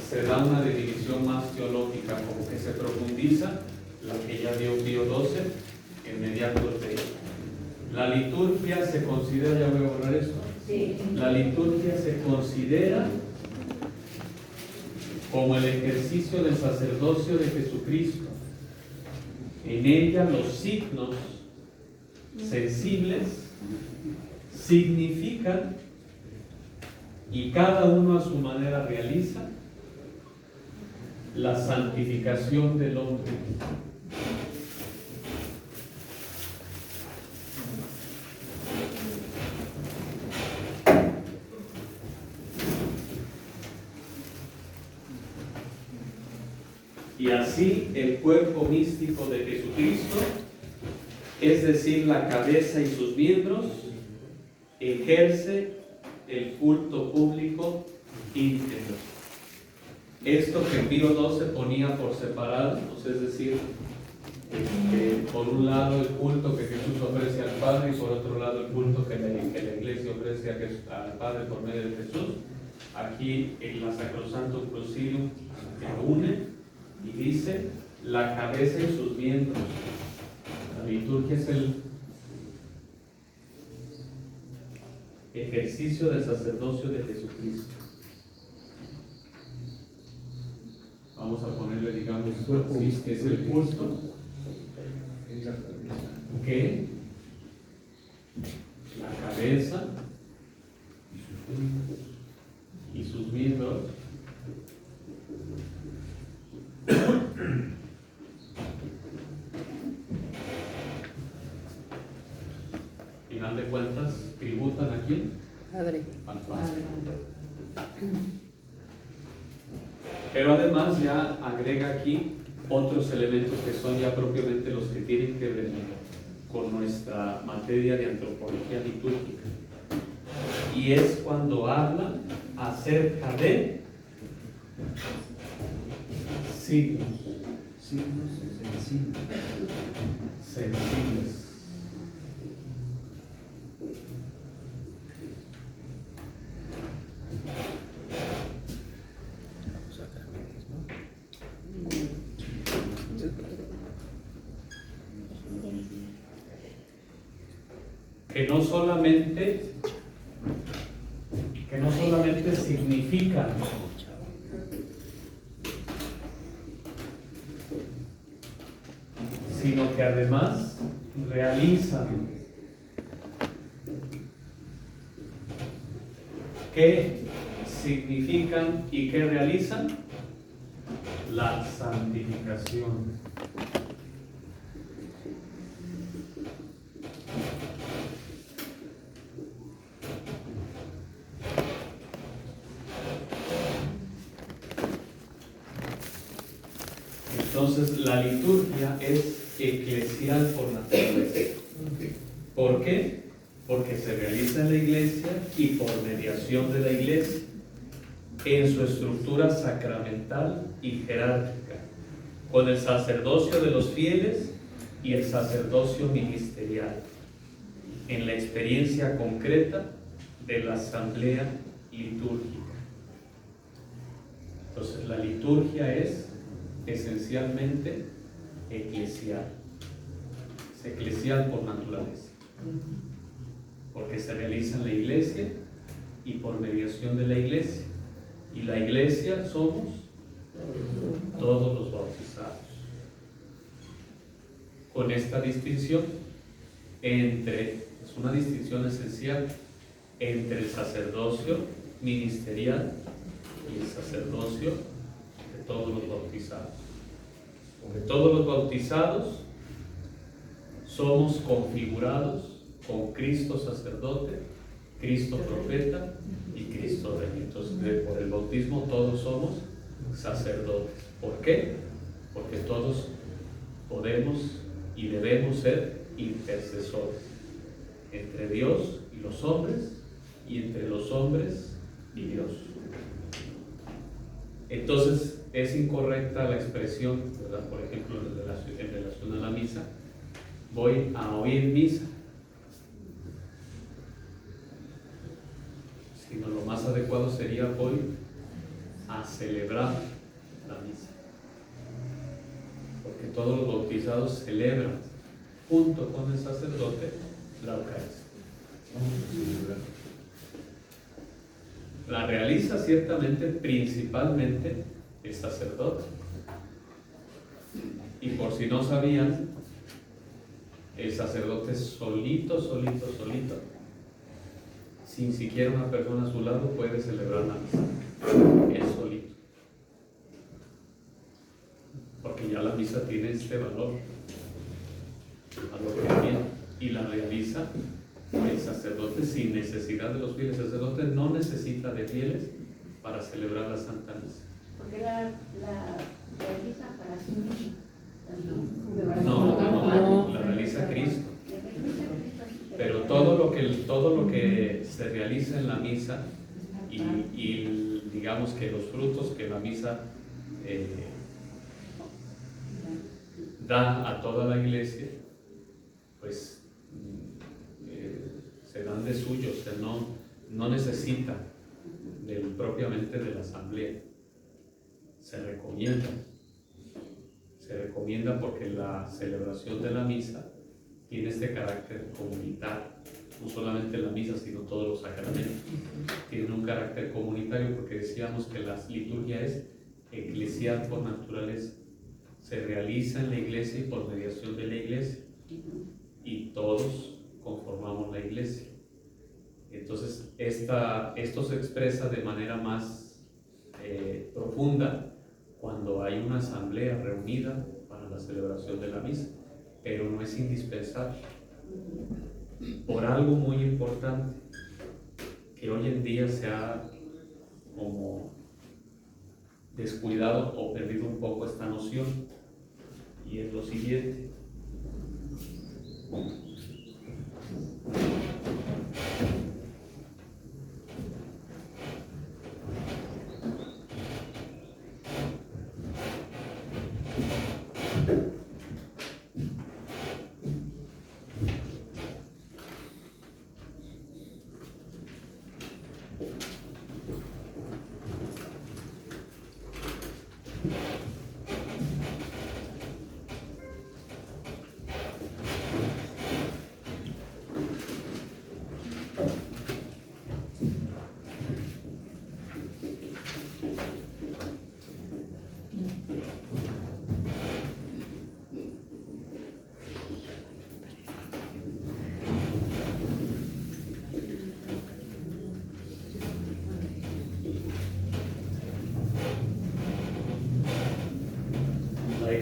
A: Se da una división más teológica, como que se profundiza la que ya dio Pío XII en mediados de la liturgia. Se considera, ya voy a borrar esto,
C: Sí.
A: la liturgia se considera como el ejercicio del sacerdocio de Jesucristo. En ella los signos sensibles significan, y cada uno a su manera realiza, la santificación del hombre. Y así el cuerpo místico de Jesucristo, es decir, la cabeza y sus miembros, ejerce el culto público íntegro. Esto que Pío XII ponía por separado, es decir, por un lado el culto que Jesús ofrece al Padre y por otro lado el culto que la Iglesia ofrece al Padre por medio de Jesús, aquí en la Sacrosanctum Concilium lo une y dice la cabeza y sus miembros. La liturgia es el ejercicio del sacerdocio de Jesucristo. Vamos a ponerle, digamos, así, que es el culto que la cabeza y sus miembros final de cuentas tributan a quién?
B: Padre.
A: Al Padre. Pero además ya agrega aquí otros elementos que son ya propiamente los que tienen que ver con nuestra materia de antropología litúrgica. Y es cuando habla acerca de signos.
D: Signos sensibles.
A: Sensibles. que no solamente significan, sino que además realizan. ¿Qué significan y qué realizan? La santificación. Entonces, la liturgia es eclesial por naturaleza. ¿Por qué? Porque se realiza en la iglesia y por mediación de la iglesia, en su estructura sacramental y jerárquica, con el sacerdocio de los fieles y el sacerdocio ministerial, en la experiencia concreta de la asamblea litúrgica. Entonces, la liturgia es esencialmente eclesial. Es eclesial por naturaleza, porque se realiza en la iglesia y por mediación de la iglesia. Y la iglesia somos todos los bautizados. Con esta distinción es una distinción esencial entre el sacerdocio ministerial y el sacerdocio de todos los bautizados. Porque todos los bautizados somos configurados con Cristo sacerdote, Cristo profeta y Cristo rey. Entonces, por el bautismo todos somos sacerdotes. ¿Por qué? Porque todos podemos y debemos ser intercesores entre Dios y los hombres y entre los hombres y Dios. Entonces, es incorrecta la expresión, ¿verdad? Por ejemplo, en relación a la misa, voy a oír misa, sino lo más adecuado sería voy a celebrar la misa, porque todos los bautizados celebran junto con el sacerdote la Eucaristía. La realiza ciertamente principalmente el sacerdote, y por si no sabían, el sacerdote solito, sin siquiera una persona a su lado, puede celebrar la misa, él solito, porque ya la misa tiene este valor que tiene, y la realiza el sacerdote sin necesidad de los fieles. El sacerdote no necesita de fieles para celebrar la Santa Misa.
C: Porque la realiza para sí misma.
A: No, la realiza Cristo. Pero todo lo que se realiza en la misa y digamos que los frutos que la misa da a toda la iglesia, pues se dan de suyo, o sea, no necesita propiamente de la asamblea. Se recomienda porque la celebración de la misa tiene este carácter comunitario. No solamente la misa, sino todos los sacramentos tienen un carácter comunitario, porque decíamos que la liturgia es eclesial por naturaleza. Se realiza en la iglesia y por mediación de la iglesia, y todos conformamos la iglesia. Entonces, esto se expresa de manera más profunda cuando hay una asamblea reunida para la celebración de la misa, pero no es indispensable. Por algo muy importante que hoy en día se ha como descuidado o perdido un poco esta noción, y es lo siguiente.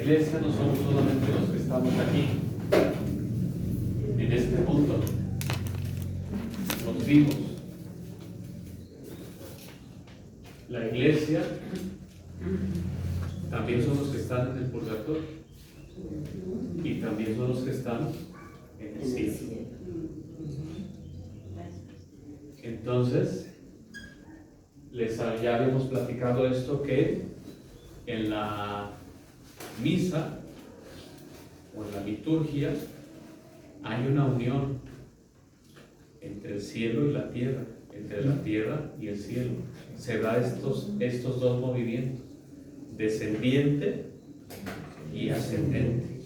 A: iglesia no somos solamente los que estamos aquí, en este mundo, los vivos. La iglesia también son los que están en el purgatorio y también son los que están en el cielo. Entonces, ya habíamos platicado esto, que en la misa o en la liturgia hay una unión entre el cielo y la tierra, entre la tierra y el cielo. Se da estos dos movimientos, descendiente y ascendente.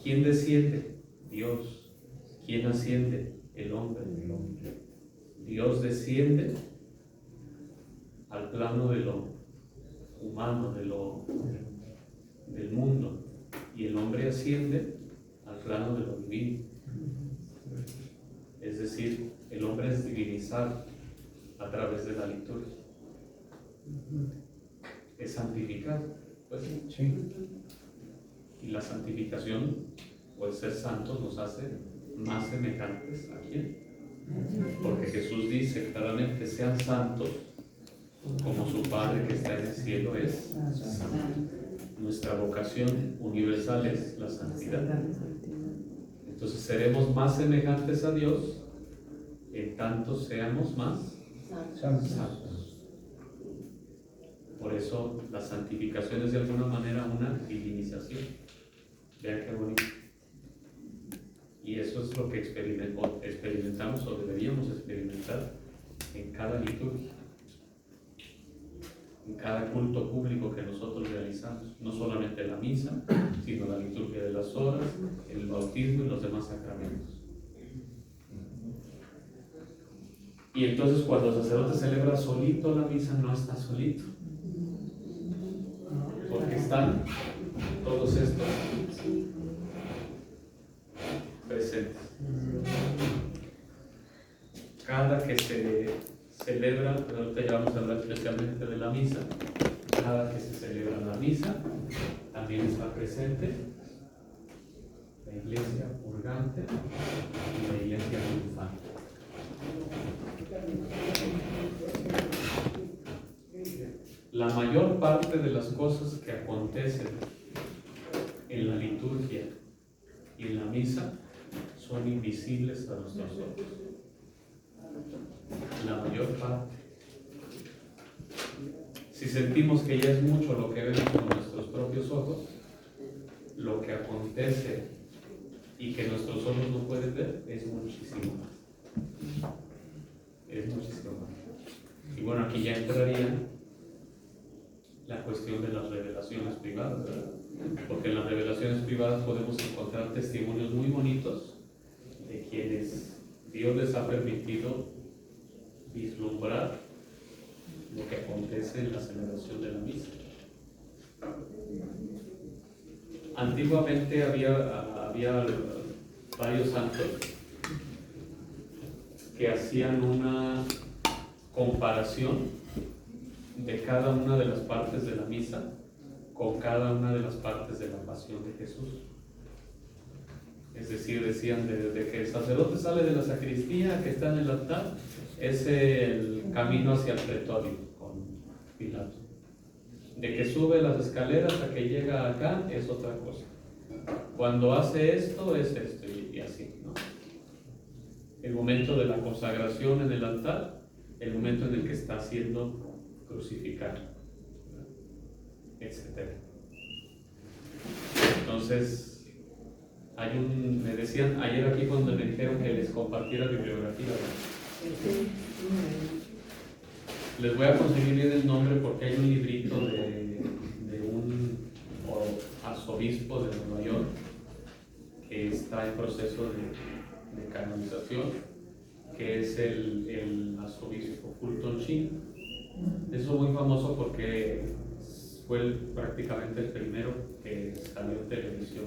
A: ¿Quién desciende? Dios. ¿Quién asciende? El hombre. Dios desciende al plano de lo humano, del mundo, y el hombre asciende al plano de lo divino. Es decir, el hombre es divinizado a través de la liturgia, es santificado, pues.
D: Sí.
A: Y la santificación, o el ser santos, nos hace más semejantes a quién. Porque Jesús dice claramente: sean santos como su Padre que está en el cielo es santo. Nuestra vocación universal es la santidad. Entonces seremos más semejantes a Dios en tanto seamos más santos. Por eso la santificación es de alguna manera una divinización. Vean qué bonito. Y eso es lo que experimentamos o deberíamos experimentar en cada liturgia, en cada culto público que nosotros realizamos. No solamente la misa, sino la liturgia de las horas, el bautismo y los demás sacramentos. Y entonces cuando el sacerdote celebra solito la misa, no está solito, porque están todos estos presentes. Cada que se celebra, ahorita ya vamos a hablar especialmente de la misa, cada que se celebra la misa, también está presente la iglesia purgante y la iglesia triunfante. La mayor parte de las cosas que acontecen en la liturgia y en la misa son invisibles a nuestros ojos. La mayor parte. Si sentimos que ya es mucho lo que vemos con nuestros propios ojos, lo que acontece y que nuestros ojos no pueden ver es muchísimo más. Es muchísimo más. Y bueno, aquí ya entraría la cuestión de las revelaciones privadas, ¿verdad? Porque en las revelaciones privadas podemos encontrar testimonios muy bonitos de quienes Dios les ha permitido vislumbrar lo que acontece en la celebración de la misa. Antiguamente había varios santos que hacían una comparación de cada una de las partes de la misa con cada una de las partes de la pasión de Jesús. Es decir, decían desde que el sacerdote sale de la sacristía, que está en el altar, es el camino hacia el pretorio con Pilato. De que sube las escaleras a que llega acá es otra cosa. Cuando hace esto es esto y así, ¿no? El momento de la consagración en el altar, el momento en el que está siendo crucificado, etc. Entonces, me decían ayer aquí cuando me dijeron que les compartiera bibliografía. Les voy a conseguir bien el nombre porque hay un librito de un arzobispo de Nueva York que está en proceso de canonización, que es el arzobispo Fulton Sheen. Eso es muy famoso porque fue prácticamente el primero que salió en televisión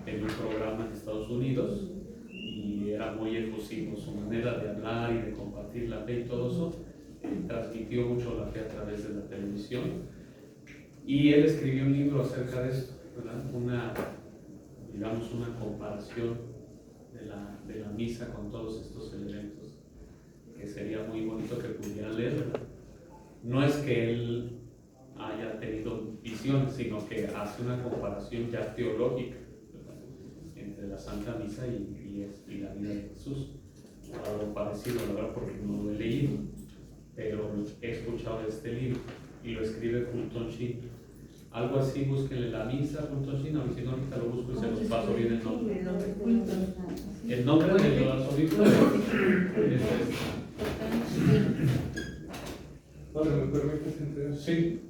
A: en un programa en Estados Unidos y era muy efusivo, su manera de hablar y de compartir la fe y todo eso transmitió mucho la fe a través de la televisión. Y él escribió un libro acerca de esto, ¿verdad? Digamos, una comparación de la misa con todos estos elementos, que sería muy bonito que pudieran leer, ¿verdad? No es que él haya tenido visión, sino que hace una comparación ya teológica, ¿verdad?, entre la Santa Misa y la vida de Jesús. Algo parecido, la verdad, porque no lo he leído, pero he escuchado de este libro y lo escribe Fulton Sheen. Algo así, búsquenle la misa, Fulton Sheen, o si no, ahorita lo busco y se los paso bien el nombre. El nombre del arzobispo es
D: Padre, ¿me permites entrar?
A: sí.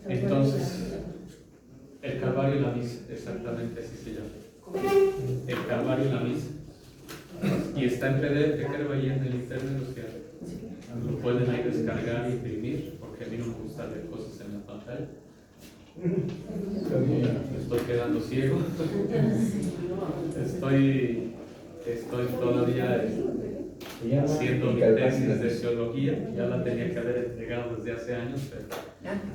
A: Entonces, el Calvario y la misa, exactamente así se llama. El Calvario y la misa. Y está en PDF, creo, ahí en el internet, o sea, lo pueden ahí descargar e imprimir, porque a mí no me gusta leer cosas en la pantalla. Estoy quedando ciego. Estoy todavía haciendo mi tesis de teología. Ya la tenía que haber entregado desde hace años, pero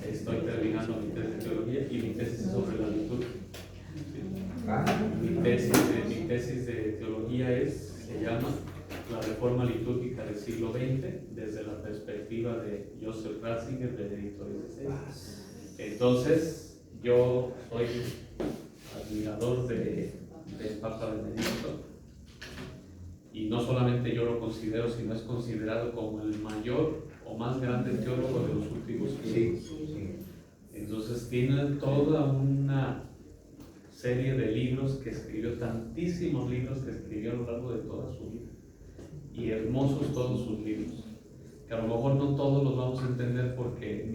A: estoy terminando mi tesis de teología y mi tesis es sobre la liturgia. Mi tesis de teología se llama La Reforma Litúrgica del siglo XX desde la perspectiva de Joseph Ratzinger, del editor XVI. Entonces, yo soy admirador del Papa Benedicto, y no solamente yo lo considero, sino es considerado como el mayor o más grande teólogo de los últimos tiempos. Entonces tiene toda una serie de libros que escribió, tantísimos libros que escribió a lo largo de toda su vida, y hermosos todos sus libros, que a lo mejor no todos los vamos a entender, porque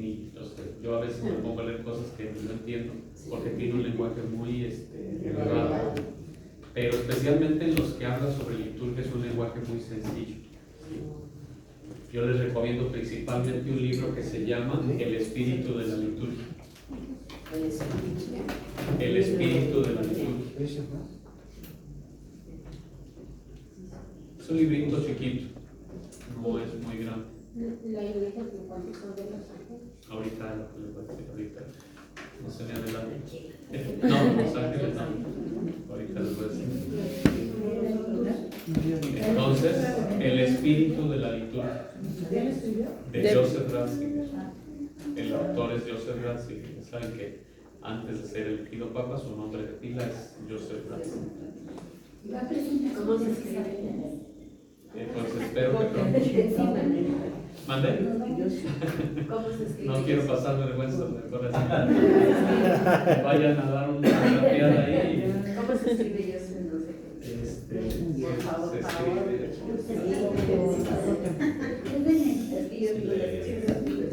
A: yo a veces me pongo a leer cosas que no entiendo, porque tiene un lenguaje muy elevado, pero especialmente en los que habla sobre liturgia es un lenguaje muy sencillo. Yo les recomiendo principalmente un libro que se llama El Espíritu de la Liturgia. El Espíritu de la Liturgia. Es un librito chiquito, no es muy grande.
F: La iglesia que cuando son de los ángeles.
A: Ahorita, no se me adelante. No, Los Ángeles no. Ahorita les voy a decir. Entonces, El Espíritu de la Liturgia, de Joseph Ratzinger. El autor es Joseph Ratzinger. Saben que antes de ser elegido Papa, su nombre de pila es Joseph Ratzinger.
C: ¿Cómo se escribe?
A: Entonces, espero que pronto. ¿Mande?
C: ¿Cómo se escribe?
A: No quiero pasar vergüenza, mejor así. Vayan a dar una fotografía ahí.
C: ¿Cómo se escribe? Yo sé, no sé. Por favor,
A: Se
C: por favor.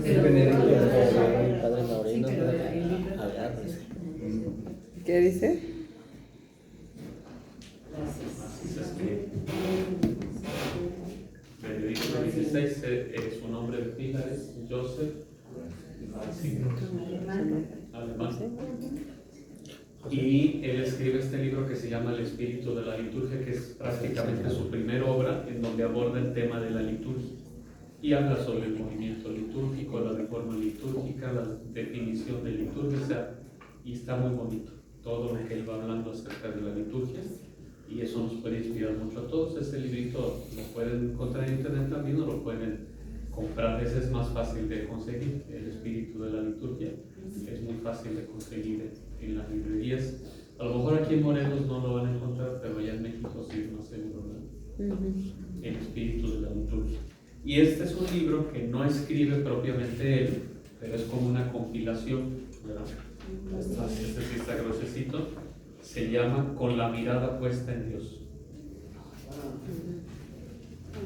E: El Padre Maurino, agárrese.
B: ¿Qué dice?
A: Así se escribe. Benedicto XVI, su nombre de pila es Joseph Ratzinger, alemán. Y él escribe este libro que se llama El Espíritu de la Liturgia, que es prácticamente su primera obra en donde aborda el tema de la liturgia y habla sobre el movimiento litúrgico, la reforma litúrgica, la definición de liturgia, o sea, y está muy bonito todo lo que él va hablando acerca de la liturgia, y eso nos puede inspirar mucho a todos. Este librito lo pueden encontrar en internet también, o lo pueden comprar. Ese es más fácil de conseguir, El Espíritu de la Liturgia es muy fácil de conseguir en las librerías. A lo mejor aquí en Morelos no lo van a encontrar, pero allá en México sí es más seguro, ¿verdad? El Espíritu de la Liturgia. Y este es un libro que no escribe propiamente él, pero es como una compilación, ¿verdad? Este sí está gruesecito. Se llama Con la mirada puesta en Dios.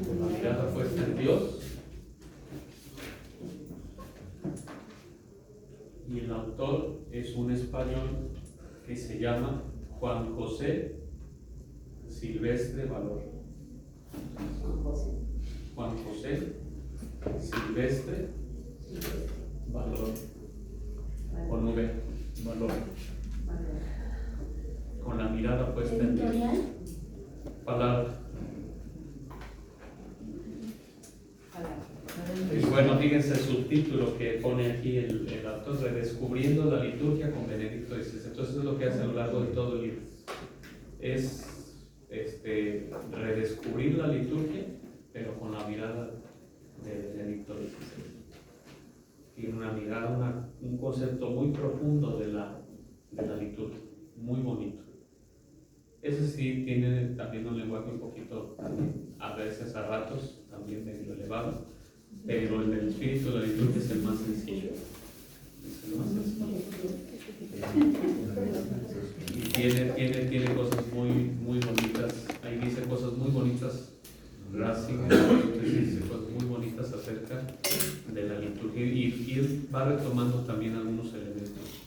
A: Con la mirada puesta en Dios. Y el autor es un español que se llama Juan José Silvestre Valor. Juan José Silvestre Valor. Con V, Valor. extendido.
F: editorial?
A: Palabra. Y bueno, fíjense el subtítulo que pone aquí el autor: Redescubriendo la liturgia con Benedicto XVI. Entonces es lo que hace a lo largo de todo el libro. Es redescubrir la liturgia, pero con la mirada de Benedicto XVI. Tiene una mirada, un concepto muy profundo de la liturgia, muy bonito. Ese sí tiene también un lenguaje un poquito, a veces a ratos, también medio elevado, pero el del espíritu de la liturgia es el más sencillo. Es el más sencillo. Y tiene cosas muy bonitas. Ahí dice cosas muy bonitas. Racing dice cosas muy bonitas acerca de la liturgia y va retomando también algunos elementos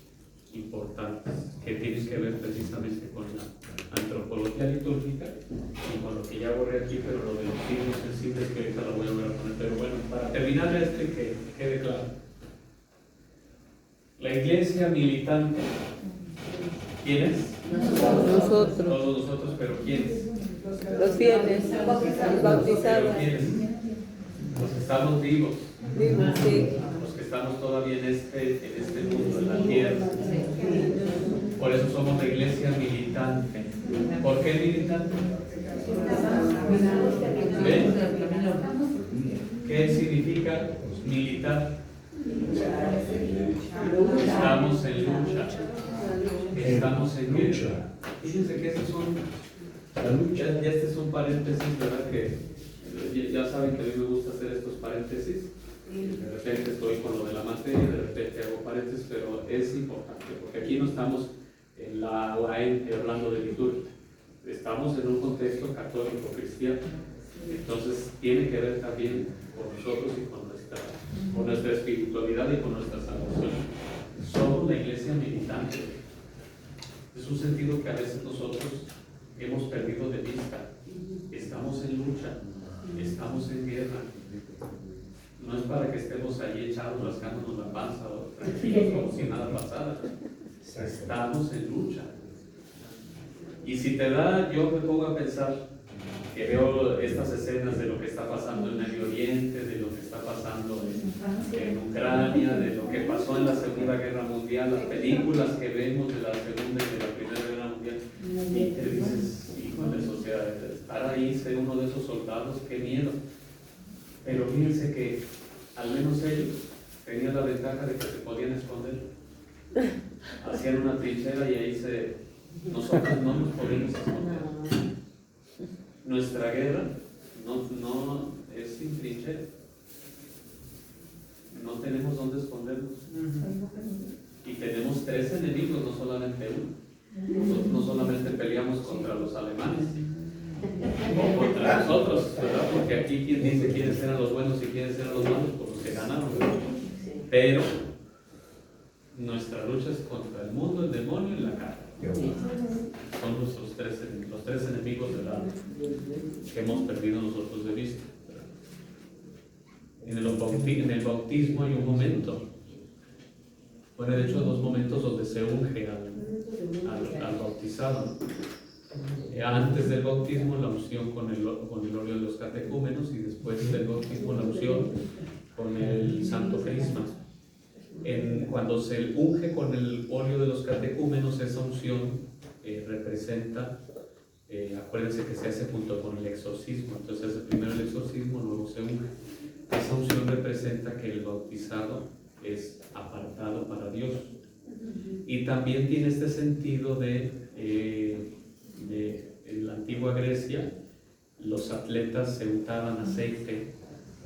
A: importantes que tienen que ver precisamente con la antropología litúrgica y con lo que ya borré aquí, pero lo de los signos sensibles que ahorita lo voy a volver a poner. Pero bueno, para terminar que quede claro: la iglesia militante, ¿quiénes?
B: Nosotros,
A: Todos nosotros, pero ¿quiénes?
B: los fieles, los bautizados.
A: ¿Quiénes? Los que estamos vivos,
B: Digo, sí.
A: los que estamos todavía en este mundo, en la tierra. Por eso somos la iglesia militante. ¿Por qué militante? ¿Ven? ¿Qué significa militar? Estamos en lucha. Estamos en lucha. Fíjense que estos son, ya este es un paréntesis, ¿verdad? Que ya saben que a mí me gusta hacer estos paréntesis. De repente estoy con lo de la materia, de repente hago paréntesis, pero es importante porque aquí no estamos en la OAM hablando de liturgia, estamos en un contexto católico cristiano, entonces tiene que ver también con nosotros y con nuestra espiritualidad y con nuestra salvación. Somos la iglesia militante. Es un sentido que a veces nosotros hemos perdido de vista. Estamos en lucha, estamos en guerra. No es para que estemos ahí echados rascándonos la panza o tranquilos como si nada pasara. Estamos en lucha. Y si te da, yo me pongo a pensar que veo estas escenas de lo que está pasando en Medio Oriente, de lo que está pasando en Ucrania, de lo que pasó en la Segunda Guerra Mundial, las películas que vemos de la Segunda y de la Primera Guerra Mundial, y te dices, híjole, o sea, estar ahí, ser uno de esos soldados, qué miedo. Pero fíjense que al menos ellos tenían la ventaja de que se podían esconder. Hacían una trinchera y ahí nosotros no nos podemos esconder. Nuestra guerra no es sin trinchera. No tenemos dónde escondernos. Y tenemos 3 enemigos, no solamente uno. Nosotros no solamente peleamos contra los alemanes o contra nosotros, ¿verdad? Porque aquí quien dice quiénes eran los buenos y quiénes eran los malos, pues los que ganaron. Pero nuestra lucha es contra el mundo, el demonio y la carne. Son nuestros los tres enemigos que hemos perdido nosotros de vista. En el bautismo hay un momento, bueno, de hecho 2 momentos donde se unge al bautizado. Antes del bautismo la unción con el óleo de los catecúmenos y después del bautismo la unción con el santo crisma. Cuando se unge con el óleo de los catecúmenos, esa unción representa, acuérdense que se hace junto con el exorcismo, entonces se hace primero el exorcismo, luego se unge. Esa unción representa que el bautizado es apartado para Dios. Y también tiene este sentido en la antigua Grecia, los atletas se untaban aceite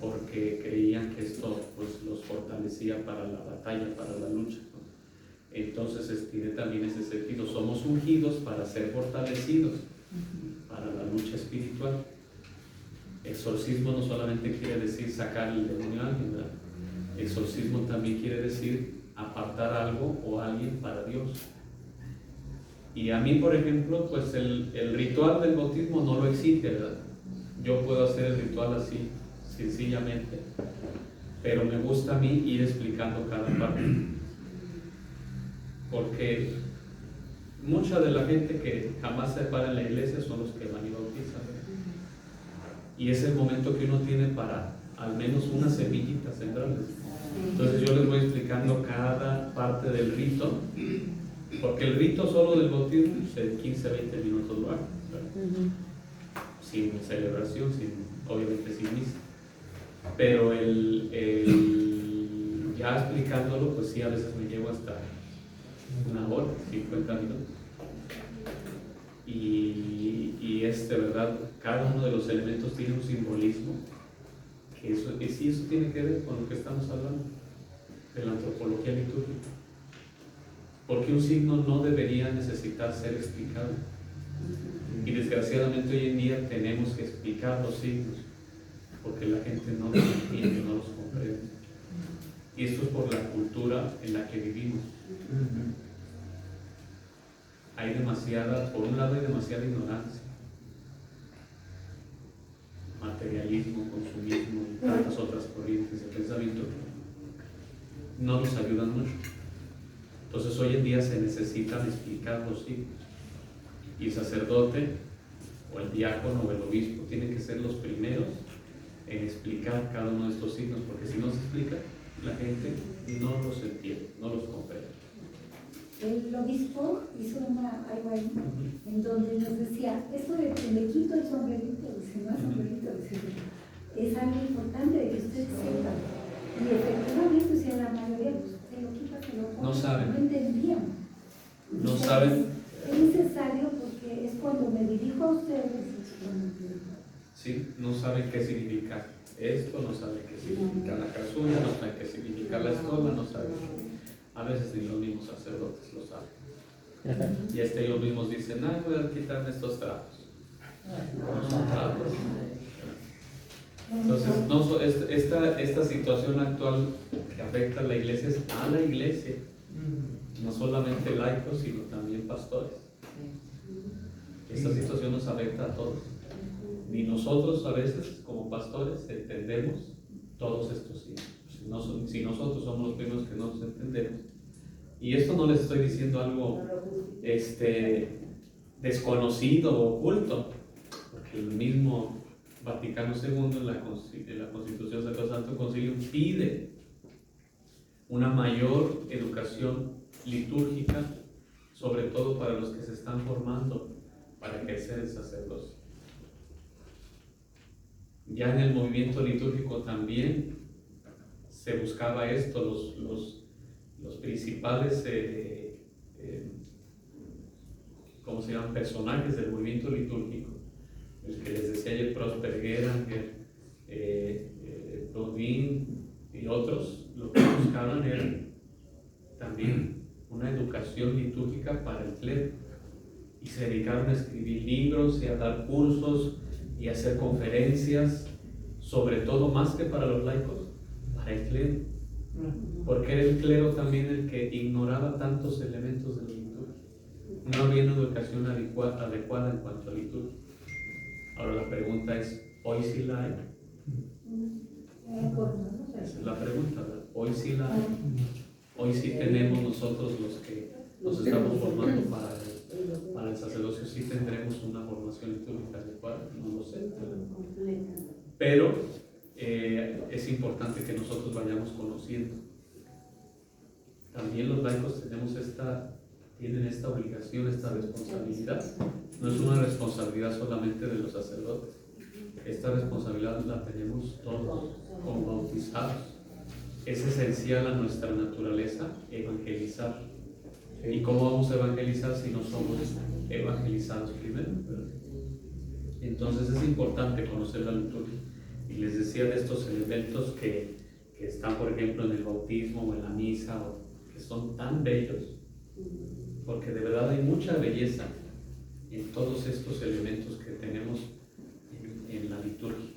A: porque creían que esto pues, los fortalecía para la batalla, para la lucha, ¿no? Entonces tiene también ese sentido, somos ungidos para ser fortalecidos para la lucha espiritual. Exorcismo no solamente quiere decir sacar el demonio a alguien, ¿verdad? Exorcismo también quiere decir apartar algo o alguien para Dios. Y a mí, por ejemplo, pues el ritual del bautismo no lo exige, ¿verdad? Yo puedo hacer el ritual así, sencillamente, pero me gusta a mí ir explicando cada parte, porque mucha de la gente que jamás se para en la iglesia son los que van y bautizan. Y es el momento que uno tiene para al menos una semillita sembrarles. Entonces yo les voy explicando cada parte del rito, porque el rito solo del bautismo es 15-20 minutos lo hago, sin celebración, obviamente sin misa. Pero ya explicándolo, pues sí, a veces me llevo hasta una hora, 50 minutos. Y de verdad, cada uno de los elementos tiene un simbolismo, que eso tiene que ver con lo que estamos hablando, de la antropología litúrgica. Porque un signo no debería necesitar ser explicado. Y desgraciadamente hoy en día tenemos que explicar los signos, porque la gente no los entiende, no los comprende. Y esto es por la cultura en la que vivimos. Hay por un lado hay demasiada ignorancia, materialismo, consumismo y tantas otras corrientes de pensamiento que no nos ayudan mucho. Entonces hoy en día se necesitan explicar los signos, y el sacerdote o el diácono o el obispo tienen que ser los primeros en explicar cada uno de estos signos, porque si no se explica, la gente no los entiende, no los comprende.
F: El obispo hizo algo ahí en donde nos decía, esto de que me quito el sombrerito, dice, no es sombrerito, dice, es algo importante de que usted sepa. Y efectivamente, o sea, la mayoría pues, se lo quita, se lo pone,
A: No saben.
F: no entendían.
A: No saben.
F: Es necesario porque es cuando me dirijo a ustedes.
A: Sí, no saben qué significa esto, no saben qué significa la casulla, no saben qué significa la estola, no saben. A veces ni los mismos sacerdotes lo saben. Y ellos mismos dicen, voy a quitarme estos trapos. No son trapos. Entonces, esta situación actual que afecta a la iglesia es a la iglesia, no solamente laicos, sino también pastores. Esta situación nos afecta a todos. Ni nosotros a veces, como pastores, entendemos todos estos signos. Si nosotros somos los primeros que no nos entendemos. Y esto no les estoy diciendo algo desconocido o oculto, porque el mismo Vaticano II en la Constitución del Santo Concilio pide una mayor educación litúrgica, sobre todo para los que se están formando para ejercer el sacerdocio. Ya en el movimiento litúrgico también se buscaba esto, los principales ¿cómo se llaman? Personajes del movimiento litúrgico, el que les decía ayer, Prosper Geranger, Rodin y otros, lo que buscaban era también una educación litúrgica para el clero, y se dedicaron a escribir libros y a dar cursos y a hacer conferencias, sobre todo más que para los laicos, para el clero, porque era el clero también el que ignoraba tantos elementos de la liturgia. No había una educación adecuada en cuanto a liturgia. Ahora la pregunta es, ¿hoy sí la hay? Esa es la pregunta, ¿verdad? Hoy sí la hay. Hoy sí tenemos nosotros los que nos estamos formando para el sacerdocio, sí tendremos una formación litúrgica adecuada, no lo sé. Pero es importante que nosotros vayamos conociendo. También los laicos tienen esta obligación, esta responsabilidad. No es una responsabilidad solamente de los sacerdotes. Esta responsabilidad la tenemos todos como bautizados. Es esencial a nuestra naturaleza evangelizar. ¿Y cómo vamos a evangelizar si no somos evangelizados primero? Entonces es importante conocer la liturgia. Y les decía de estos elementos que están, por ejemplo, en el bautismo o en la misa, que son tan bellos, porque de verdad hay mucha belleza en todos estos elementos que tenemos en la liturgia.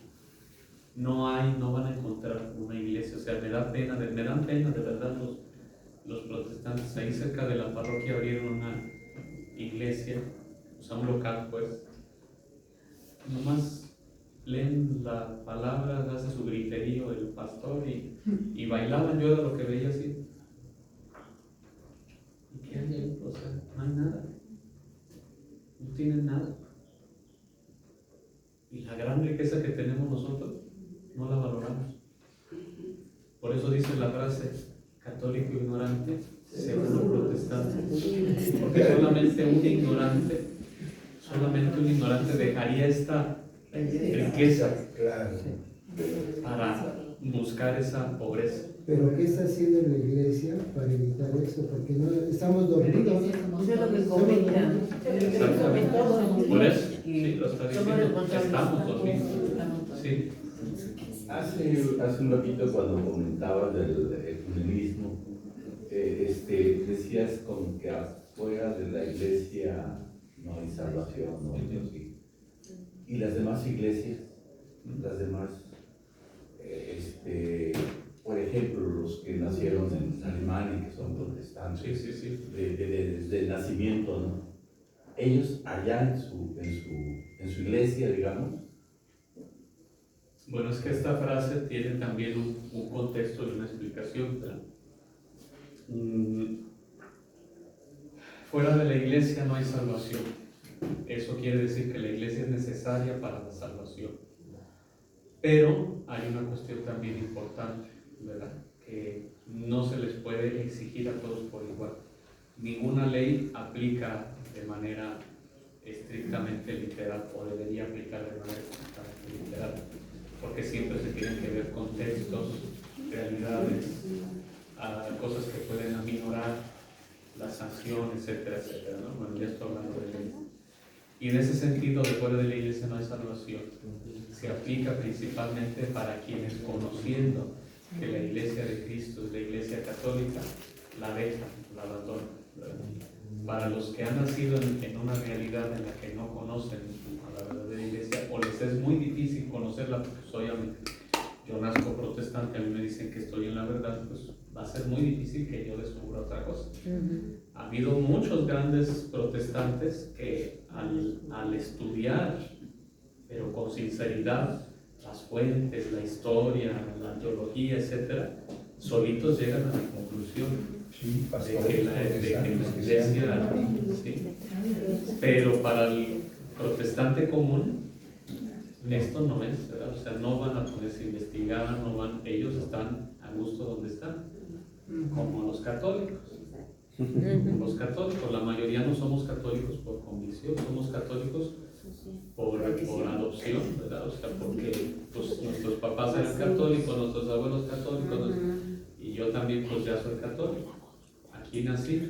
A: No van a encontrar una iglesia, o sea, me dan pena de verdad los protestantes. Ahí cerca de la parroquia abrieron una iglesia, o sea, un local, pues, nomás leen la palabra, hace su griterío el pastor y bailaban. Yo era lo que veía así. ¿Y qué hay ahí? O sea, no hay nada. no tienen nada. Y la gran riqueza que tenemos nosotros no la valoramos. Por eso dice la frase, católico ignorante, seguro protestante. Porque solamente un ignorante dejaría esta riqueza
D: Claro.
A: para buscar esa pobreza.
H: Pero ¿qué está haciendo la iglesia para evitar eso? Porque no estamos dormidos.
C: Eso es lo que comentan.
A: Exactamente. Por eso, sí, lo está diciendo, estamos dormidos. Sí.
G: Hace un ratito cuando comentabas del ecumenismo, decías como que afuera de la iglesia no hay salvación, ¿no? Y las demás iglesias, las demás, por ejemplo, los que nacieron en Alemania, que son protestantes,
A: Sí.
G: desde el nacimiento, ¿no? Ellos allá en su iglesia, digamos.
A: Bueno, es que esta frase tiene también un contexto y una explicación, ¿verdad? Fuera de la iglesia no hay salvación. Eso quiere decir que la iglesia es necesaria para la salvación. Pero hay una cuestión también importante, ¿verdad? Que no se les puede exigir a todos por igual. Ninguna ley aplica de manera estrictamente literal, o debería aplicar de manera estrictamente literal, porque siempre se tienen que ver contextos, realidades, cosas que pueden aminorar la sanción, etcétera, etcétera, ¿no? Bueno, ya estoy hablando de ley. Y en ese sentido, de fuera de la iglesia no hay salvación. Se aplica principalmente para quienes, conociendo que la iglesia de Cristo es la iglesia católica, la dejan, la abandonan, ¿verdad? Para los que han nacido en una realidad en la que no conocen a la verdadera iglesia, o les es muy difícil conocerla, porque pues, obviamente yo nazco protestante, a mí me dicen que estoy en la verdad, pues va a ser muy difícil que yo descubra otra cosa. Ha habido muchos grandes protestantes que al estudiar, pero con sinceridad, las fuentes, la historia, la teología, etcétera, solitos llegan a la conclusión de que la iglesia, sí. Pero para el protestante común esto no es, ¿verdad? O sea, no van a ponerse a investigar, ellos están a gusto donde están, como los católicos. Los católicos, la mayoría no somos católicos por convicción, somos católicos por adopción, ¿verdad? O sea, porque pues, nuestros papás eran católicos, nuestros abuelos católicos, y yo también pues ya soy católico. Aquí nací,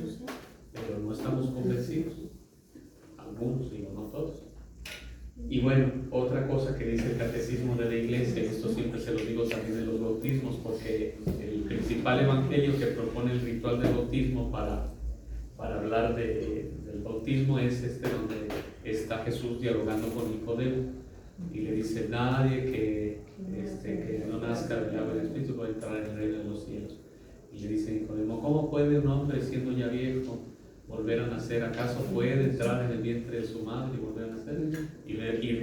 A: pero no estamos convencidos. Algunos, digo, no todos. Y bueno, otra cosa que dice el catecismo de la iglesia, y esto siempre se lo digo también de los bautismos, porque el principal evangelio que propone el ritual del bautismo para hablar del bautismo es donde está Jesús dialogando con Nicodemo y le dice: nadie que no nazca del agua y del Espíritu puede entrar en el reino de los cielos. Y le dice Nicodemo: ¿cómo puede un hombre siendo ya viejo volver a nacer? ¿Acaso puede entrar en el vientre de su madre y volver a nacer? Y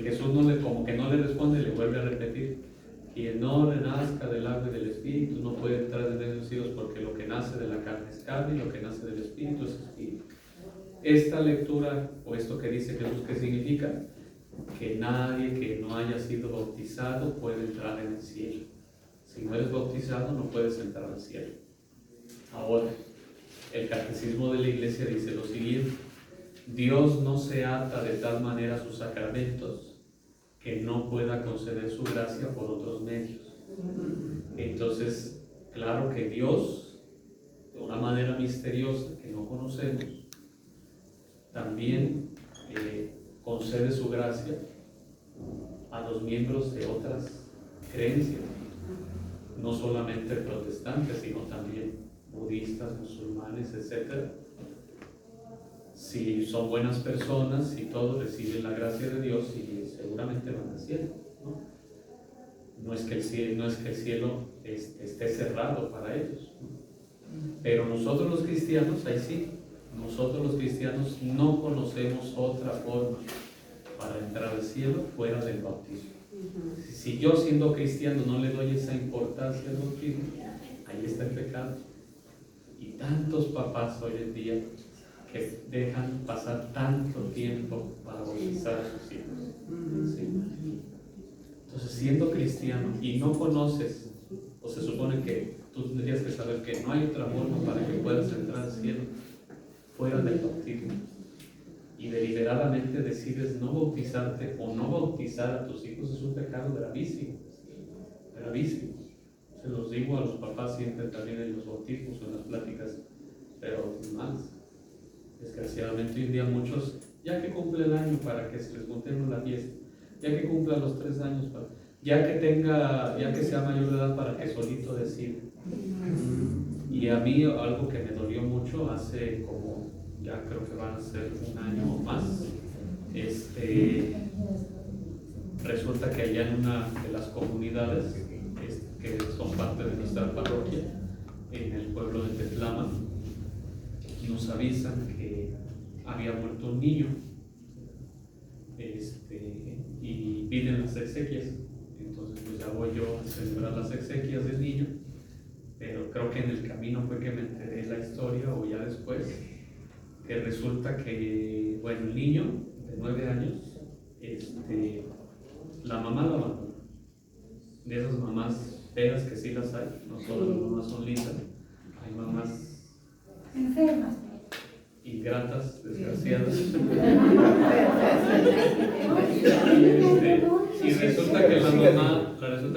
A: Jesús como que no le responde, le vuelve a repetir: quien no le nazca del agua y del Espíritu no puede entrar en el reino de los cielos, porque lo que nace de la carne es carne y lo que nace del Espíritu es Espíritu. Esta lectura, o esto que dice Jesús, ¿qué significa? Que nadie que no haya sido bautizado puede entrar en el cielo. Si no eres bautizado no puedes entrar al cielo. Ahora, el catecismo de la iglesia dice lo siguiente: Dios no se ata de tal manera a sus sacramentos que no pueda conceder su gracia por otros medios. Entonces, claro que Dios, de una manera misteriosa que no conocemos, también concede su gracia a los miembros de otras creencias, no solamente protestantes, sino también budistas, musulmanes, etc. Si son buenas personas, si todos reciben la gracia de Dios, y seguramente van al cielo, ¿no? No es que el cielo esté cerrado para ellos, ¿no? Pero nosotros los cristianos, ahí sí, nosotros los cristianos no conocemos otra forma para entrar al cielo fuera del bautismo. Si yo, siendo cristiano, no le doy esa importancia al bautismo, ahí está el pecado. Y tantos papás hoy en día que dejan pasar tanto tiempo para bautizar a sus hijos. ¿Sí? Entonces, siendo cristiano y no conoces, o se supone que tú tendrías que saber que no hay otra forma para que puedas entrar al cielo fuera del bautismo, y deliberadamente decides no bautizarte o no bautizar a tus hijos, es un pecado gravísimo, gravísimo. Se los digo a los papás siempre también en los bautismos o en las pláticas, pero más. Desgraciadamente hoy en día muchos, ya que cumple el año para que se les montemos la fiesta, ya que cumpla los 3 años, ya que sea mayor de edad para que solito decida. Y a mí algo que me dolió mucho hace como, ya creo que van a ser 1 año o más, resulta que allá en una de las comunidades que son parte de nuestra parroquia, en el pueblo de Tetlama, nos avisan que había muerto un niño, y piden las exequias. Entonces pues ya voy yo a celebrar las exequias del niño, pero creo que en el camino fue que me enteré la historia, o ya después, que resulta que, bueno, el niño de 9 años, la mamá lo abandonó. De esas mamás feas que sí las hay, no todas las mamás son lindas, hay mamás
F: enfermas.
A: ingratas, desgraciadas. Y resulta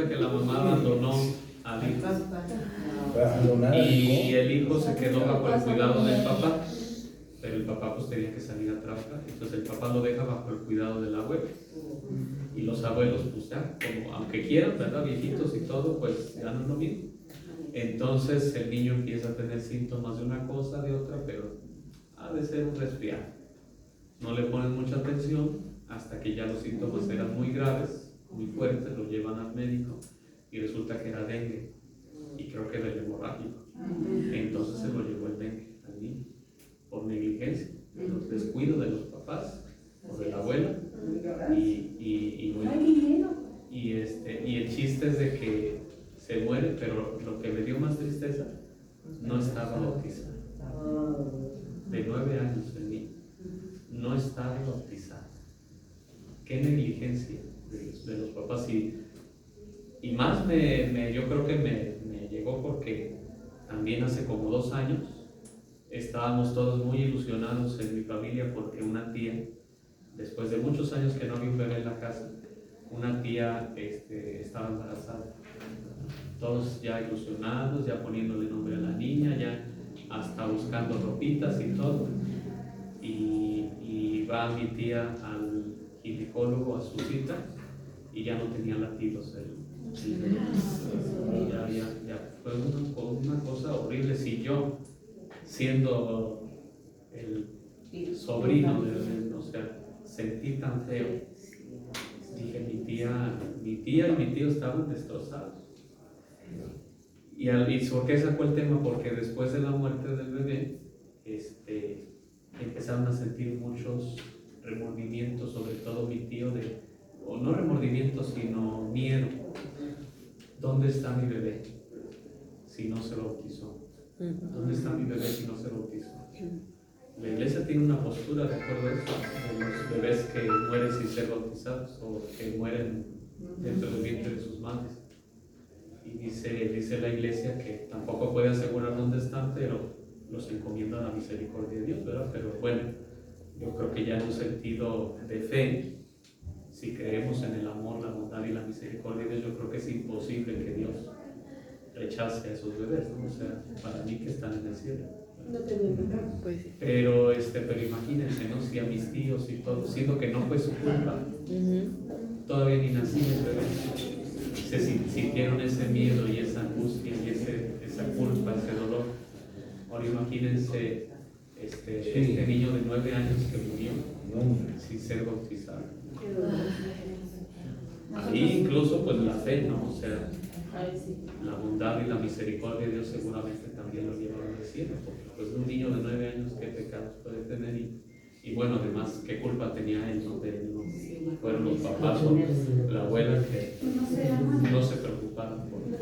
A: que la mamá abandonó al hijo. Y el hijo se quedó bajo el cuidado del papá, pero el papá pues tenía que salir a trabajar. Entonces el papá lo deja bajo el cuidado del abuelo. Y los abuelos, pues ya, como, aunque quieran, ¿verdad? Viejitos y todo, pues ya no es lo mismo. Entonces el niño empieza a tener síntomas de una cosa, de otra, pero ha de ser un resfriado. No le ponen mucha atención hasta que ya los síntomas eran muy graves, muy fuertes, lo llevan al médico y resulta que era dengue y creo que era el hemorrágico. Entonces se lo llevó el dengue al niño por negligencia, por descuido de los papás o de la abuela. Y el chiste es de que se muere, pero lo que me dio más tristeza, no estaba bautizado. De 9 años el niño, no estaba bautizado. Qué negligencia de los papás. Y más yo creo que me llegó porque también hace como 2 años estábamos todos muy ilusionados en mi familia porque una tía, después de muchos años que no había un bebé en la casa, una tía estaba embarazada. Todos ya ilusionados, ya poniéndole nombre a la niña, ya hasta buscando ropitas y todo. Y va mi tía al ginecólogo a su cita y ya no tenía latidos el bebé. Ya fue una cosa horrible. Si yo, siendo el sobrino de, o sea, sentí tan feo. Dije, mi tía y mi tío estaban destrozados. ¿Y por qué sacó el tema? Porque después de la muerte del bebé, empezaron a sentir muchos remordimientos, sobre todo mi tío, o no remordimientos, sino miedo. ¿Dónde está mi bebé si no se bautizó? ¿Dónde está mi bebé si no se bautizó? La iglesia tiene una postura de acuerdo a eso, de los bebés que mueren sin ser bautizados o que mueren dentro del vientre de sus madres. Y dice la iglesia que tampoco puede asegurar dónde están, pero los encomienda a la misericordia de Dios, ¿verdad? Pero bueno, yo creo que ya en un sentido de fe, si creemos en el amor, la bondad y la misericordia de Dios, yo creo que es imposible que Dios rechace a esos bebés, ¿no? O sea, para mí que están en el cielo.
B: Pues sí.
A: Pero imagínense, ¿no? Si a mis tíos y todo, siendo que no fue su culpa, todavía ni nací el bebé, se sintieron ese miedo y esa angustia y esa culpa, ese dolor. Ahora imagínense este niño de 9 años que murió sin ser bautizado. Y incluso pues la fe, ¿no? O sea, la bondad y la misericordia de Dios seguramente también lo llevaron al cielo, porque pues un niño de 9 años, ¿qué pecados puede tener? Y bueno, además, ¿qué culpa tenía él? ¿No? Fueron los papás o la abuela que no se preocuparon por él.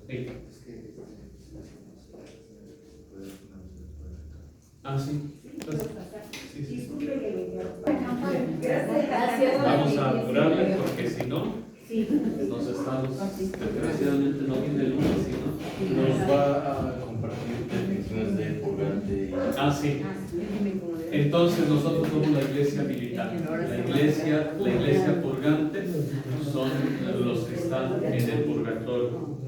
A: Sí. Ah, sí. Entonces, sí, sí.
C: Gracias.
A: Vamos a apurarle porque si no, nos estamos, desgraciadamente no viene el lunes, si no.
G: Nos va a compartir definiciones de purgante y
A: Ah, sí. Entonces nosotros somos la iglesia militar. La iglesia purgante son los que están en el purgatorio.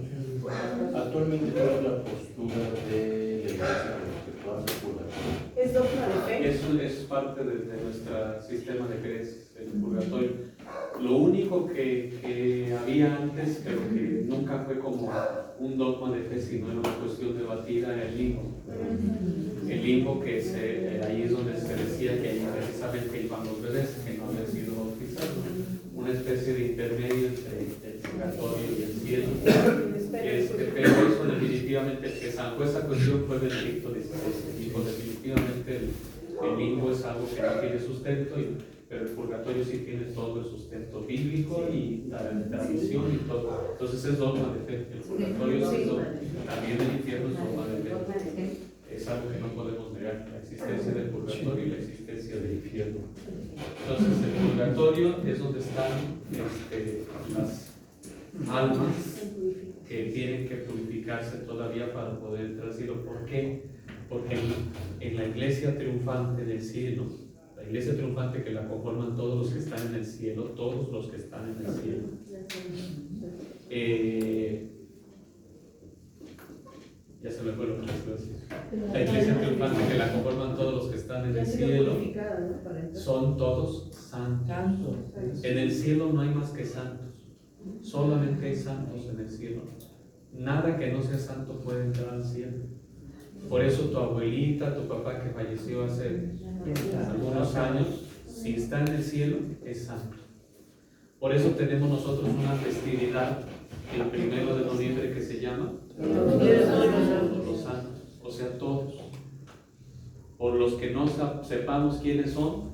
G: actualmente cuál es la postura de la iglesia respecto a su purgatorio.
C: Es dogma de fe.
A: Eso es parte de nuestro sistema de creencias, el purgatorio. Lo único que había antes, pero que nunca fue como un dogma de fe, sino era una cuestión debatida, era el limbo. El limbo ahí es donde se decía que ahí precisamente iban los bebés que no habían sido bautizados. Una especie de intermedio entre el purgatorio y el cielo. Pero eso definitivamente, el que zanjó esa cuestión fue Benedicto XVI. Dijo definitivamente el limbo es algo que no tiene sustento, pero el purgatorio sí tiene todo el sustento bíblico y la tradición y todo. Entonces es dogma de fe. El purgatorio sí es dogma. También el infierno es dogma de fe. Es algo que no podemos negar, la existencia del purgatorio y la existencia del infierno. Entonces el purgatorio es donde están las almas que tienen que purificarse todavía para poder entrar al cielo. ¿Por qué? Porque en la iglesia triunfante del cielo, la iglesia triunfante que la conforman todos los que están en el cielo, todos los que están en el cielo, ya se me fue lo que les iba a decir. La iglesia triunfante que la conforman todos los que están en el cielo son todos santos. En el cielo no hay más que santos. Solamente hay santos en el cielo. Nada que no sea santo puede entrar al cielo. Por eso tu abuelita, tu papá que falleció hace algunos años, si está en el cielo, es santo. Por eso tenemos nosotros una festividad el 1 de noviembre que se llama los santos, o sea, todos. Por los que no sepamos quiénes son,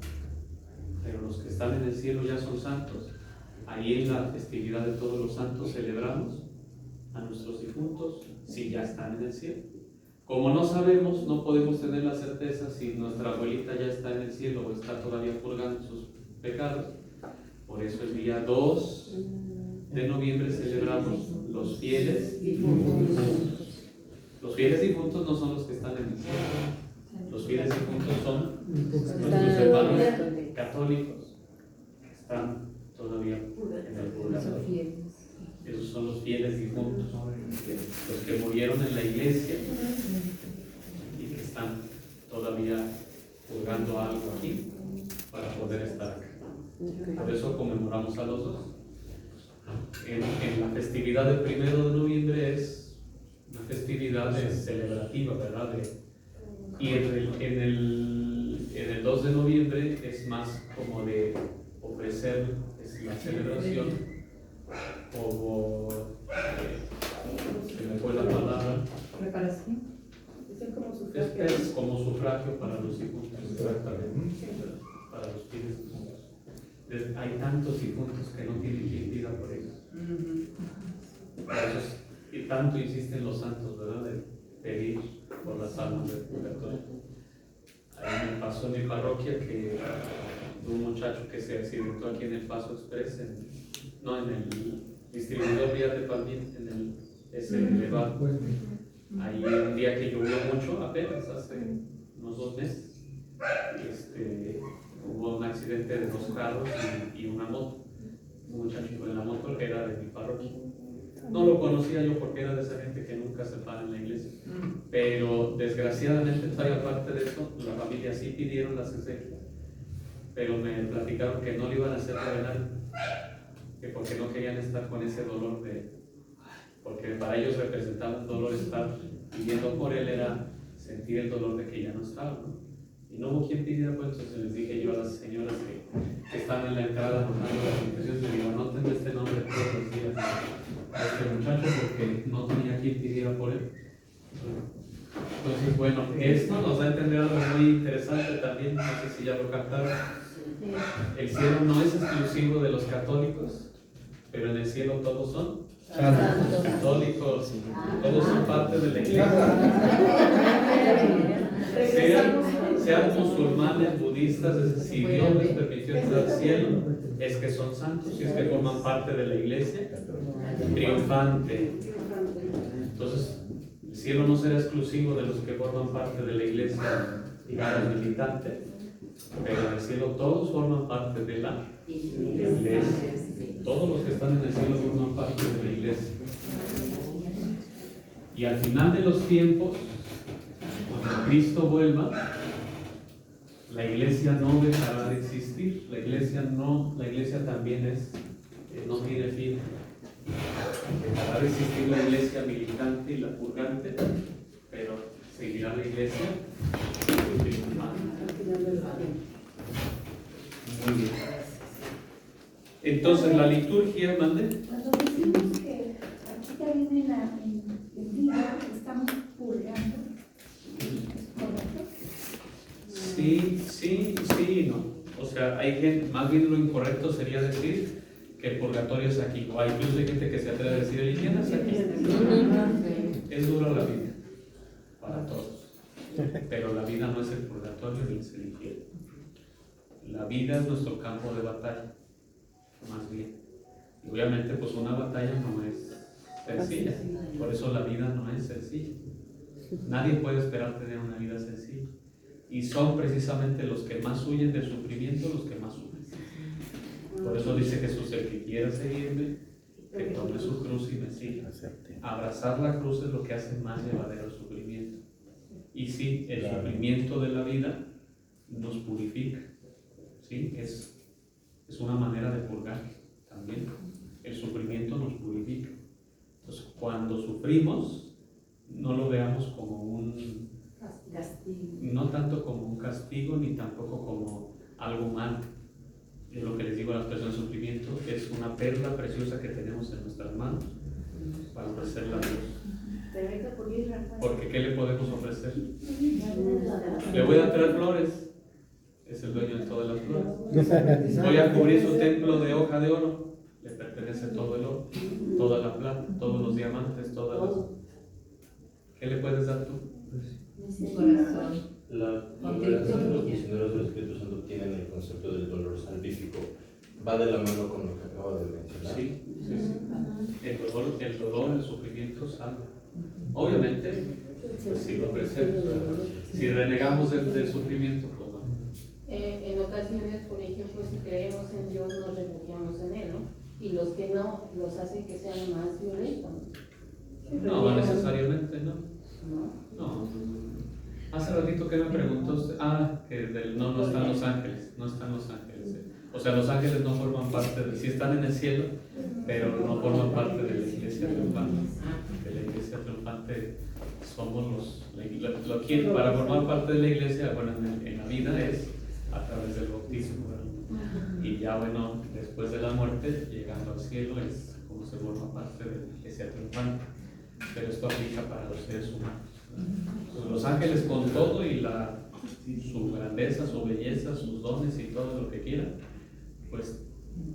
A: pero los que están en el cielo ya son santos. Ahí en la festividad de todos los santos celebramos a nuestros difuntos si ya están en el cielo. Como no sabemos, no podemos tener la certeza si nuestra abuelita ya está en el cielo o está todavía purgando sus pecados. Por eso el día 2 de noviembre celebramos los fieles difuntos. Los fieles difuntos no son los que están en el cielo. Los fieles difuntos son nuestros hermanos católicos que están todavía en el purgatorio. Esos son los fieles difuntos, los que murieron en la iglesia y que están todavía purgando algo aquí para poder estar acá. Por eso conmemoramos a los dos. En la festividad del 1 de noviembre es una festividad celebrativa, ¿verdad? Y en el 2 de noviembre es más como de ofrecer la celebración como se me fue la palabra,
B: Reparación.
A: es como sufragio para los difuntos, para los fieles difuntos. Hay tantos difuntos que no tienen quien pida por ellos. Por eso y tanto insisten los santos, ¿verdad? De pedir por las almas del purgatorio. Ahí me pasó en mi parroquia que un muchacho que se accidentó aquí en el Paso Express, en el distribuidor Vías de Palmín, en ese elevado. Ahí un día que llovió mucho, apenas hace unos 2 meses, hubo un accidente de 2 carros y una moto. Un muchacho en la moto era de mi parroquia. No lo conocía yo porque era de esa gente que nunca se para en la iglesia. Pero desgraciadamente, aparte de eso, la familia sí pidieron las exequias, pero me platicaron que no le iban a hacer revelar, que porque no querían estar con ese dolor porque para ellos representaba un dolor estar pidiendo por él, era sentir el dolor de que ya no estaba, ¿no? Y no hubo quien pidiera, pues entonces les dije yo a las señoras que están en la entrada dando las invitaciones, les digo, anoten este nombre todos los días a este muchacho porque no tenía quien pidiera por él. Entonces, bueno, esto nos da a entender algo muy interesante también, no sé si ya lo captaron. El cielo no es exclusivo de los católicos, pero en el cielo todos son católicos, todos son parte de la iglesia. sean musulmanes, budistas, si Dios les permitió entrar al cielo, es que son santos y es que forman parte de la iglesia triunfante. Entonces, el cielo no será exclusivo de los que forman parte de la iglesia, digamos, militante, pero en el cielo todos forman parte de la iglesia. Todos los que están en el cielo forman parte de la iglesia. Y al final de los tiempos, cuando Cristo vuelva, la iglesia no dejará de existir. La iglesia también no tiene fin. Dejará de existir la iglesia militante y la purgante, pero seguirá la iglesia triunfante. Muy bien. Entonces la liturgia, mande.
F: Cuando decimos que aquí también en vida estamos purgando, ¿correcto?
A: Sí, no. O sea, hay gente, más bien lo incorrecto sería decir que el purgatorio es aquí. O incluso hay gente que se atreve a decir, el infierno es aquí. Es dura la vida para todos. Pero la vida no es el purgatorio ni es el infierno. La vida es nuestro campo de batalla, más bien. Y obviamente, pues una batalla no es sencilla. Por eso la vida no es sencilla. Nadie puede esperar tener una vida sencilla. Y son precisamente los que más huyen del sufrimiento los que más sufren. Por eso dice Jesús, el que quiera seguirme, que tome su cruz y me siga. Abrazar la cruz es lo que hace más llevadero el sufrimiento. Y sí, el sufrimiento de la vida nos purifica. ¿Sí? Es una manera de purgar también. El sufrimiento nos purifica. Entonces, cuando sufrimos, no lo veamos como no tanto como un castigo, ni tampoco como algo malo. Es lo que les digo a las personas en sufrimiento, es una perla preciosa que tenemos en nuestras manos para ofrecerla a Dios. Porque ¿qué le podemos ofrecer? Le voy a traer flores, es el dueño de todas las flores. Voy a cubrir su templo de hoja de oro, le pertenece todo el oro, toda la plata, todos los diamantes, todas las... ¿Qué le puedes dar tú?
I: La liberación de los misioneros del Espíritu Santo tienen el concepto del dolor salvífico. Va de la mano con lo que acabo de mencionar.
A: Sí. El dolor, el sufrimiento salva. Obviamente, pues si lo ofrecemos, si renegamos del sufrimiento, pues no.
C: En ocasiones, por ejemplo, si creemos en Dios, nos refugiamos en Él, ¿no? Y los que no, los hacen que sean más violentos.
A: No, necesariamente no. No. Hace ratito que me preguntó usted, que no están los ángeles, no están los ángeles. O sea, los ángeles no forman parte sí están en el cielo, pero no forman parte de la iglesia triunfante. De la iglesia triunfante somos para formar parte de la iglesia, bueno, en la vida es a través del bautismo, ¿verdad? Y ya bueno, después de la muerte, llegando al cielo, es como se forma parte de la iglesia triunfante. Pero esto aplica para los seres humanos. Pues los ángeles con todo y su grandeza, su belleza, sus dones y todo lo que quieran, pues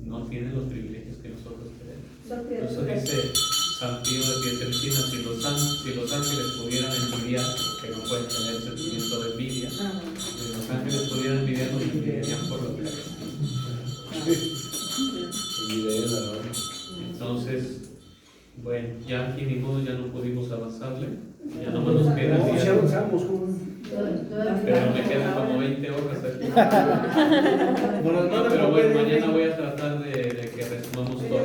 A: no tienen los privilegios que nosotros tenemos. Por eso dice San Pío de Pietrelcina, si los ángeles pudieran envidiar, que no pueden tener sentimiento de envidia, si los ángeles pudieran envidiar, nos envidiarían por lo que entonces, bueno, ya aquí ni modo, ya no pudimos avanzarle, ya nomás nos queda el día. Pero me quedan como 20 hojas aquí. No, pero bueno, mañana voy a tratar de que resumamos todo.